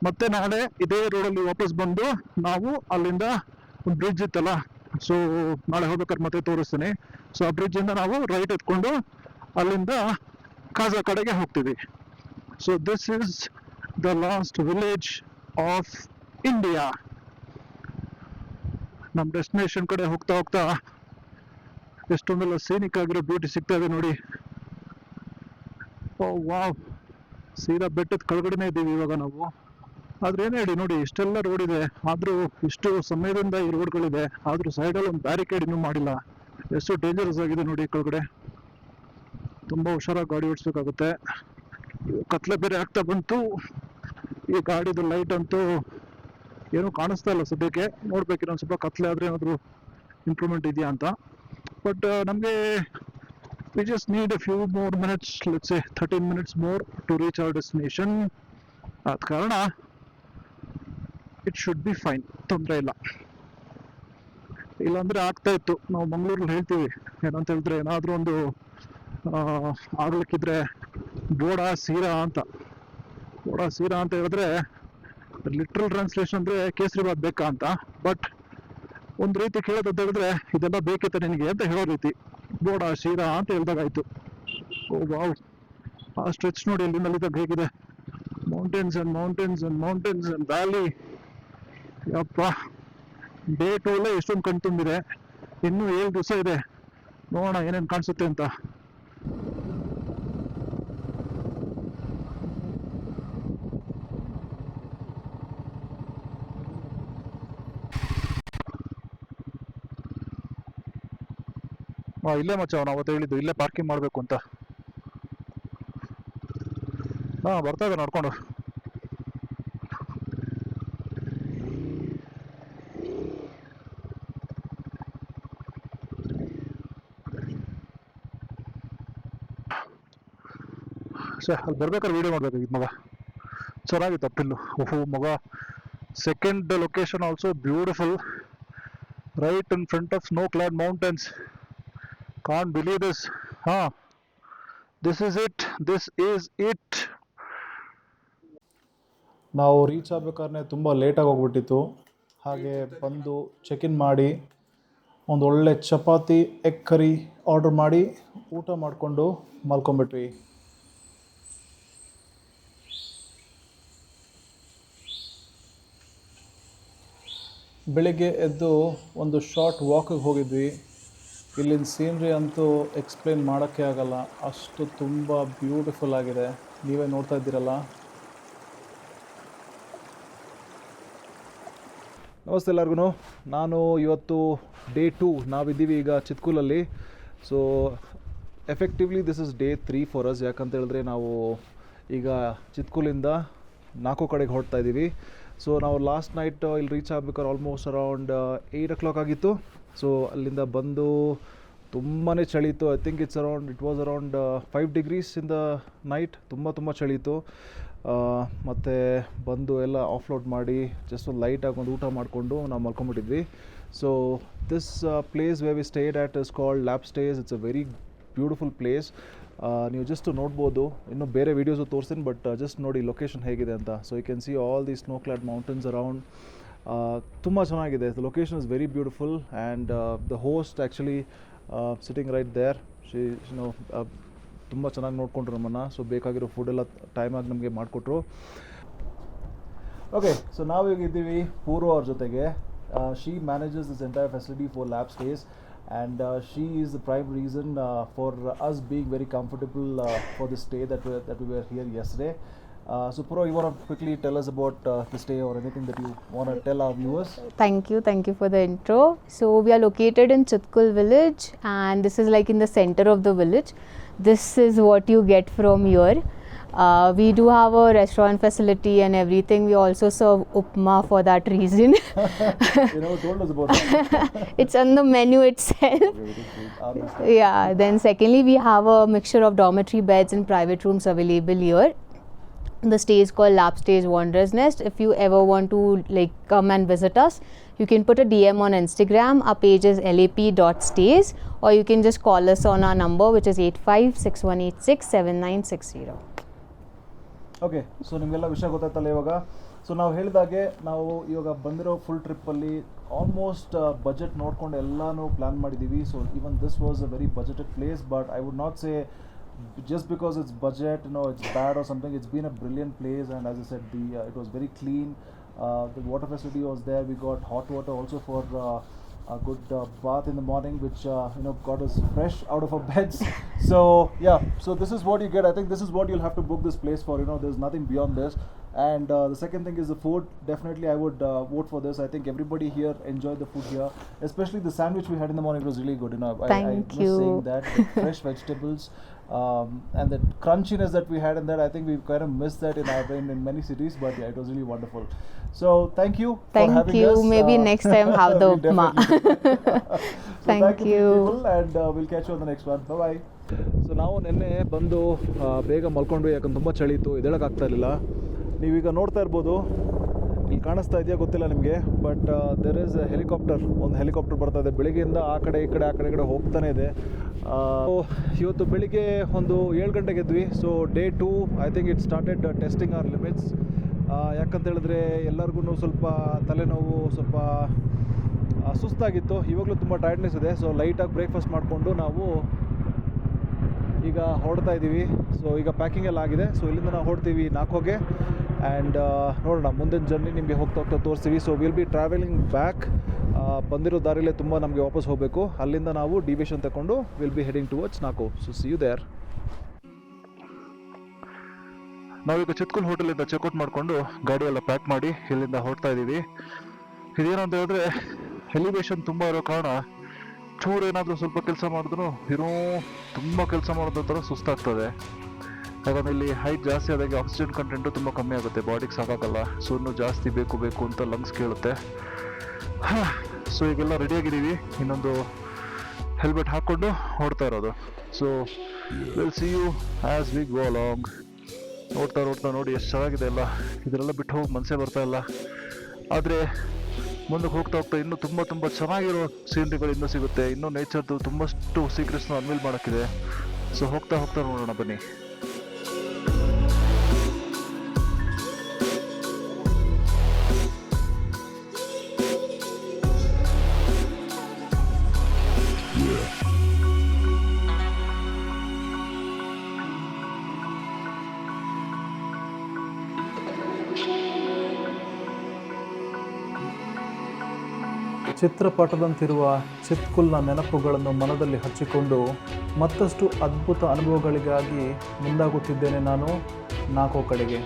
ಮತ್ತೆ ನಾಳೆ ಇದೇ ರೋಡಲ್ಲಿ ವಾಪಸ್ ಬಂದು ನಾವು ಅಲ್ಲಿಂದ ಒಂದು ಬ್ರಿಡ್ಜ್ ಇತ್ತಲ್ಲ, ಸೊ ನಾಳೆ ಹೋಗ್ಬೇಕಾದ್ರೆ ಮತ್ತೆ ತೋರಿಸ್ತೀನಿ. ಸೊ ಆ ಬ್ರಿಡ್ಜ್ ಇಂದ ನಾವು ರೈಟ್ ಎತ್ಕೊಂಡು ಅಲ್ಲಿಂದ ಕಾಜಾ ಕಡೆಗೆ ಹೋಗ್ತೀವಿ. So this is the last village of India. ನಮ್ಮ ಡೆಸ್ಟಿನೇಷನ್ ಕಡೆ ಹೋಗ್ತಾ ಹೋಗ್ತಾ ಎಷ್ಟೊಂದೆಲ್ಲ ಸೀನಿಕ್ ಆಗಿರೋ ಬ್ಯೂಟಿ ಸಿಗ್ತಾ ಇದೆ ನೋಡಿ. ಓ ವಾವ್, ಸೀದಾ ಬೆಟ್ಟದ ಕೆಳಗಡೆನೇ ಇದ್ದೀವಿ ಇವಾಗ ನಾವು. ಆದ್ರೆ ಏನ್ ಹೇಳಿ ನೋಡಿ, ಇಷ್ಟೆಲ್ಲ ರೋಡ್ ಇದೆ, ಆದ್ರೂ ಇಷ್ಟು ಸಮಯದಿಂದ ಈ ರೋಡ್ಗಳಿದೆ, ಆದ್ರೂ ಸೈಡಲ್ಲಿ ಒಂದು ಬ್ಯಾರಿಕೇಡ್ ಇನ್ನೂ ಮಾಡಿಲ್ಲ. ಎಷ್ಟು ಡೇಂಜರಸ್ ಆಗಿದೆ ನೋಡಿ ಕೆಳಗಡೆ. ತುಂಬಾ ಹುಷಾರಾಗಿ ಗಾಡಿ ಓಡಿಸ್ಬೇಕಾಗುತ್ತೆ. ಕತ್ಲೆ ಬೇರೆ ಆಗ್ತಾ ಬಂತು. ಈ ಗಾಡಿದು ಲೈಟ್ ಅಂತೂ ಏನೂ ಕಾಣಿಸ್ತಾ ಇಲ್ಲ ಸದ್ಯಕ್ಕೆ. ನೋಡ್ಬೇಕು ಇನ್ನೊಂದು ಸ್ವಲ್ಪ ಕತ್ಲೆ ಆದ್ರೆ ಏನಾದ್ರು ಇಂಪ್ರೂವ್ಮೆಂಟ್ ಇದೆಯಾ ಅಂತ. ಬಟ್ ನಮಗೆ we just need a few more minutes, let's say 13 minutes more to reach our destination. ಆದ ಕಾರಣ ಇಟ್ ಶುಡ್ ಬಿ ಫೈನ್, ತೊಂದರೆ ಇಲ್ಲ. ಇಲ್ಲಾಂದ್ರೆ ಆಗ್ತಾ ಇತ್ತು, ನಾವು ಮಂಗಳೂರಲ್ಲಿ ಹೇಳ್ತೀವಿ ಏನಂತ ಹೇಳಿದ್ರೆ, ಏನಾದ್ರೂ ಒಂದು ಆಗ್ಲಿಕ್ಕಿದ್ರೆ ಬೋಡಾ ಸೀರಾ ಅಂತ. ಬೋಡಾ ಸೀರಾ ಅಂತ ಹೇಳಿದ್ರೆ ಲಿಟ್ರಲ್ ಟ್ರಾನ್ಸ್ಲೇಷನ್ ಅಂದ್ರೆ ಕೇಸರಿಬಾತ್ ಬೇಕಾ ಅಂತ. ಬಟ್ ಒಂದ್ ರೀತಿ ಕೇಳೋದಂತ ಹೇಳಿದ್ರೆ ಇದೆಲ್ಲ ಬೇಕಿತ್ತ ನಿನಗೆ ಅಂತ ಹೇಳೋ ರೀತಿ. ಬೋಡಾ ಶೀರಾ ಅಂತ ಹೇಳ್ದಾಗಾಯ್ತು. ಓ ವಾವ್, ಆ ಸ್ಟ್ರೆಚ್ ನೋಡಿ ಎಲ್ಲಿಂದ ಅಲ್ಲಿದ್ದಾಗ ಹೇಗಿದೆ. Mountains and mountains and mountains and valley. ಯಪ್ಪ, ಡೇ 2 ಎಷ್ಟೊಂದು ಕಣ್ ತುಂಬಿದೆ. ಇನ್ನೂ 7 ದಿವಸ ಇದೆ, ನೋಡೋಣ ಏನೇನು ಕಾಣಿಸುತ್ತೆ ಅಂತ. ಇಲ್ಲೇ ಮಚ್ಚ ನಾವು ಅವತ್ತು ಹೇಳಿದ್ದು, ಇಲ್ಲೇ ಪಾರ್ಕಿಂಗ್ ಮಾಡಬೇಕು ಅಂತ. ಬರ್ತಾ ಇದೆ ನೋಡ್ಕೊಂಡು. ಅಲ್ಲಿ ಬರ್ಬೇಕಾದ್ರೆ ವಿಡಿಯೋ ಮಾಡ್ಬೇಕಾಗಿತ್ತು ಮಗ, ಚೆನ್ನಾಗಿತ್ತು ಅಪ್ಪಿಲ್ಲು. ಓಹೋ ಮಗ, Second location also beautiful, right in front of snow-clad mountains. Can't believe this. Huh? This is it. This is it. ನಾವು ರೀಚ್ ಆಗ್ಬೇಕಾದ್ರೆ ತುಂಬ ಲೇಟಾಗಿ ಹೋಗ್ಬಿಟ್ಟಿತ್ತು. ಹಾಗೆ ಬಂದು ಚೆಕ್ ಇನ್ ಮಾಡಿ ಒಂದು ಒಳ್ಳೆ ಚಪಾತಿ ಎಗ್ ಕರಿ ಆರ್ಡ್ರ್ ಮಾಡಿ ಊಟ ಮಾಡಿಕೊಂಡು ಮಲ್ಕೊಂಬಿಟ್ವಿ. ಬೆಳಿಗ್ಗೆ ಎದ್ದು ಒಂದು ಶಾರ್ಟ್ ವಾಕಿಗೆ ಹೋಗಿದ್ವಿ. ಇಲ್ಲಿನ ಸೀನ್ರಿ ಅಂತೂ ಎಕ್ಸ್ಪ್ಲೇನ್ ಮಾಡೋಕ್ಕೆ ಆಗಲ್ಲ, ಅಷ್ಟು ತುಂಬ ಬ್ಯೂಟಿಫುಲ್ ಆಗಿದೆ. ನೀವೇ ನೋಡ್ತಾ ಇದ್ದೀರಲ್ಲ. ನಮಸ್ತೆ ಎಲ್ಲರಿಗೂ. ನಾನು ಇವತ್ತು ಡೇ 2 ನಾವಿದ್ದೀವಿ ಈಗ ಚಿತ್ಕೂಲಲ್ಲಿ. So effectively this is day 3 for us. ಯಾಕಂತ ಹೇಳಿದ್ರೆ ನಾವು ಈಗ ಚಿತ್ಕೂಲಿಂದ ನಾಲ್ಕು ಕಡೆಗೆ ಹೊರಡ್ತಾ ಇದ್ದೀವಿ. ಸೊ ನಾವು ಲಾಸ್ಟ್ ನೈಟ್ ಇಲ್ಲಿ ರೀಚ್ ಆಗ್ಬೇಕಾದ್ರೆ ಆಲ್ಮೋಸ್ಟ್ ಅರೌಂಡ್ 8 o'clock ಆಗಿತ್ತು. ಸೊ ಅಲ್ಲಿಂದ ಬಂದು ತುಂಬಾ ಚಳಿ ಇತ್ತು. I think it was around 5 degrees in the night. ತುಂಬ ಚಳಿ ಇತ್ತು. ಮತ್ತು ಬಂದು ಎಲ್ಲ ಆಫ್ಲೋಡ್ ಮಾಡಿ ಜಸ್ಟ್ ಒಂದು ಲೈಟಾಗಿ ಒಂದು ಊಟ ಮಾಡಿಕೊಂಡು ನಾವು ಮಲ್ಕೊಂಬಿಟ್ಟಿದ್ವಿ. So this place where we stayed at is called lab stays. It's a very beautiful place. ನೀವು ಜಸ್ಟ್ ನೋಡ್ಬೋದು, ಇನ್ನೂ ಬೇರೆ ವೀಡಿಯೋಸು ತೋರಿಸ್ತೀನಿ, ಬಟ್ ಜಸ್ಟ್ ನೋಡಿ ಲೊಕೇಶನ್ ಹೇಗಿದೆ ಅಂತ. So you can see all the snow clad mountains around. ತುಂಬ ಚೆನ್ನಾಗಿದೆ. The location is very beautiful and the host actually sitting right there. ತುಂಬ ಚೆನ್ನಾಗಿ ನೋಡಿಕೊಂಡ್ರು ನಮ್ಮನ್ನು. ಸೊ ಬೇಕಾಗಿರೋ ಫುಡ್ಡೆಲ್ಲ ಟೈಮಾಗಿ ನಮಗೆ ಮಾಡಿಕೊಟ್ರು. ಓಕೆ, ಸೊ ನಾವೀಗ ಇದ್ದೀವಿ ಪೂರ್ವ ಅವ್ರ ಜೊತೆಗೆ. She manages this entire facility for lab stays and she is the prime reason for us being very comfortable for the stay that we were here yesterday. So Puro, you want to quickly tell us about the stay or anything that you want to tell our viewers? Thank you for the intro. So we are located in Chitkul village, and this is like in the center of the village. This is what you get from here. We do have a restaurant facility and everything. We also serve upma for that reason. You never told us about that. It's on the menu itself. Yeah. Then secondly, we have a mixture of dormitory beds and private rooms available here. The stay is called Lab Stays Wanderers Nest. If you ever want to like come and visit us, you can put a DM on Instagram. Our page is lap.stays, or you can just call us on our number, which is 8561867960. Okay, so ನಿಮಗೆಲ್ಲ ವಿಷಯ ಗೊತ್ತಾಯ್ತಲ್ಲ ಇವಾಗ. ಸೊ ನಾವು ಹೇಳಿದಾಗೆ ನಾವು ಇವಾಗ ಬಂದಿರೋ ಫುಲ್ ಟ್ರಿಪ್ಪಲ್ಲಿ ಆಲ್ಮೋಸ್ಟ್ ಬಜೆಟ್ ನೋಡ್ಕೊಂಡು ಎಲ್ಲನೂ ಪ್ಲ್ಯಾನ್ ಮಾಡಿದ್ದೀವಿ. So even this was a very budgeted place, but I would not say just because it's budget, it's bad or something. It's been a brilliant place, and as I said, it was very clean. The water facility was there. We got hot water also for a good bath in the morning, which got us fresh out of our beds. So yeah, so this is what you get. I think this is what you'll have to book this place for. There's nothing beyond this. And the second thing is the food. Definitely I would vote for this. I think everybody here enjoyed the food here, especially the sandwich we had in the morning. It was really good. Thank I you. was saying that fresh vegetables and the crunchiness that we had in that, I think we've kind of missed that in many cities, but yeah, it was really wonderful. So thank you for having us. Maybe next time have the we'll upma. So Thank you. people, and we'll catch you on the next one. Bye bye. So ನಾವು ನಿನ್ನೆ ಬಂದು ಬೇಗ ಮಲ್ಕೊಂಡ್ವಿ, ಯಾಕಂದ್ರೆ ತುಂಬ ಚಳಿ ಇತ್ತು, ಎದ್ದೇಳೋಕ್ಕಾಗ್ತಾ ಇರಲಿಲ್ಲ. ನೀವೀಗ ನೋಡ್ತಾ ಇರ್ಬೋದು, ಇಲ್ಲಿ ಕಾಣಿಸ್ತಾ ಇದೆಯಾ ಗೊತ್ತಿಲ್ಲ ನಿಮಗೆ, but there is A helicopter. ಒಂದು ಹೆಲಿಕಾಪ್ಟರ್ ಬರ್ತಾ ಇದೆ ಬೆಳಿಗ್ಗೆಯಿಂದ. ಆ ಕಡೆ ಈ ಕಡೆ ಹೋಗ್ತಾನೆ ಇದೆ. ಇವತ್ತು ಬೆಳಿಗ್ಗೆ ಒಂದು 7 ಗಂಟೆಗೆ ಎದ್ವಿ. So day 2 I think it started testing our limits. ಯಾಕಂತ ಹೇಳಿದ್ರೆ ಎಲ್ಲರಿಗೂ ಸ್ವಲ್ಪ ತಲೆನೋವು, ಸ್ವಲ್ಪ ಸುಸ್ತಾಗಿತ್ತು. ಇವಾಗಲೂ ತುಂಬ ಟೈರ್ಡ್ನೆಸ್ ಇದೆ. ಸೊ ಲೈಟಾಗಿ ಬ್ರೇಕ್ಫಾಸ್ಟ್ ಮಾಡಿಕೊಂಡು ನಾವು ಈಗ ಹೊರಡ್ತಾ ಇದ್ದೀವಿ. ಸೊ ಈಗ ಪ್ಯಾಕಿಂಗ್ ಎಲ್ಲ ಆಗಿದೆ. ಸೊ ಇಲ್ಲಿಂದ ನಾವು ಹೊರಡ್ತೀವಿ 4ಗೆ. ಆ್ಯಂಡ್ ನೋಡೋಣ ಮುಂದಿನ ಜರ್ನಿ ನಿಮಗೆ ಹೋಗ್ತಾ ತೋರಿಸ್ತೀವಿ. So will be travelling back. ಬಂದಿರೋ ದಾರಿಲೇ ತುಂಬ ನಮಗೆ ವಾಪಸ್ ಹೋಗಬೇಕು. ಅಲ್ಲಿಂದ ನಾವು ಡಿವಿಷನ್ ತಗೊಂಡು will be heading towards Nako. So see you there. ನಾವೀಗ ಚಿತ್ಕೂಲ್ ಹೋಟೆಲಿಂದ ಚೆಕ್ಔಟ್ ಮಾಡಿಕೊಂಡು ಗಾಡಿ ಎಲ್ಲ ಪ್ಯಾಕ್ ಮಾಡಿ ಇಲ್ಲಿಂದ ಹೊರಡ್ತಾ ಇದ್ದೀವಿ. ಇದೇನು ಅಂತ ಹೇಳಿದ್ರೆ ಎಲಿವೇಶನ್ ತುಂಬ ಇರೋ ಕಾರಣ ಚೂರು ಏನಾದರೂ ಸ್ವಲ್ಪ ಕೆಲಸ ಮಾಡಿದ್ರು ತುಂಬ ಕೆಲಸ ಮಾಡೋದ್ರ ಥರ ಸುಸ್ತಾಗ್ತದೆ. ಯಾಕಂದರೆ ಇಲ್ಲಿ ಹೈಟ್ ಜಾಸ್ತಿ ಆದಾಗೆ ಆಕ್ಸಿಜನ್ ಕಂಟೆಂಟು ತುಂಬ ಕಮ್ಮಿ ಆಗುತ್ತೆ, ಬಾಡಿಗೆ ಸಾಕಾಗಲ್ಲ. ಸೊ ಇನ್ನೂ ಜಾಸ್ತಿ ಬೇಕು ಅಂತ ಲಂಗ್ಸ್ ಕೇಳುತ್ತೆ. ಸೊ ಈಗೆಲ್ಲ ರೆಡಿಯಾಗಿದ್ದೀವಿ, ಇನ್ನೊಂದು ಹೆಲ್ಮೆಟ್ ಹಾಕ್ಕೊಂಡು ಹೊರಡ್ತಾ ಇರೋದು. So will see you as we go along. ನೋಡ್ತಾ ನೋಡಿ ಎಷ್ಟು ಚೆನ್ನಾಗಿದೆ ಎಲ್ಲ. ಇದರೆಲ್ಲ ಬಿಟ್ಟು ಹೋಗಿ ಮನಸ್ಸೇ ಬರ್ತಾ ಇಲ್ಲ. ಆದರೆ ಮುಂದಕ್ಕೆ ಹೋಗ್ತಾ ಹೋಗ್ತಾ ಇನ್ನೂ ತುಂಬ ಚೆನ್ನಾಗಿರೋ ಸೀನರಿಗಳು ಇನ್ನೂ ಸಿಗುತ್ತೆ. ಇನ್ನೂ ನೇಚರ್ದು ತುಂಬಷ್ಟು ಸೀಕ್ರೆಟ್ಸ್ನ ಅನ್ವೀಲ್ ಮಾಡೋಕ್ಕಿದೆ. ಸೊ ಹೋಗ್ತಾ ನೋಡೋಣ ಬನ್ನಿ. ಚಿತ್ರಪಟದಂತಿರುವ ಚಿತ್ಕುಲ್ನ ನೆನಪುಗಳನ್ನು ಮನದಲ್ಲಿ ಹಚ್ಚಿಕೊಂಡು ಮತ್ತಷ್ಟು ಅದ್ಭುತ ಅನುಭವಗಳಿಗಾಗಿ ಮುಂದಾಗುತ್ತಿದ್ದೇನೆ ನಾನು ನಾಲ್ಕು ಕಡೆಗೆ.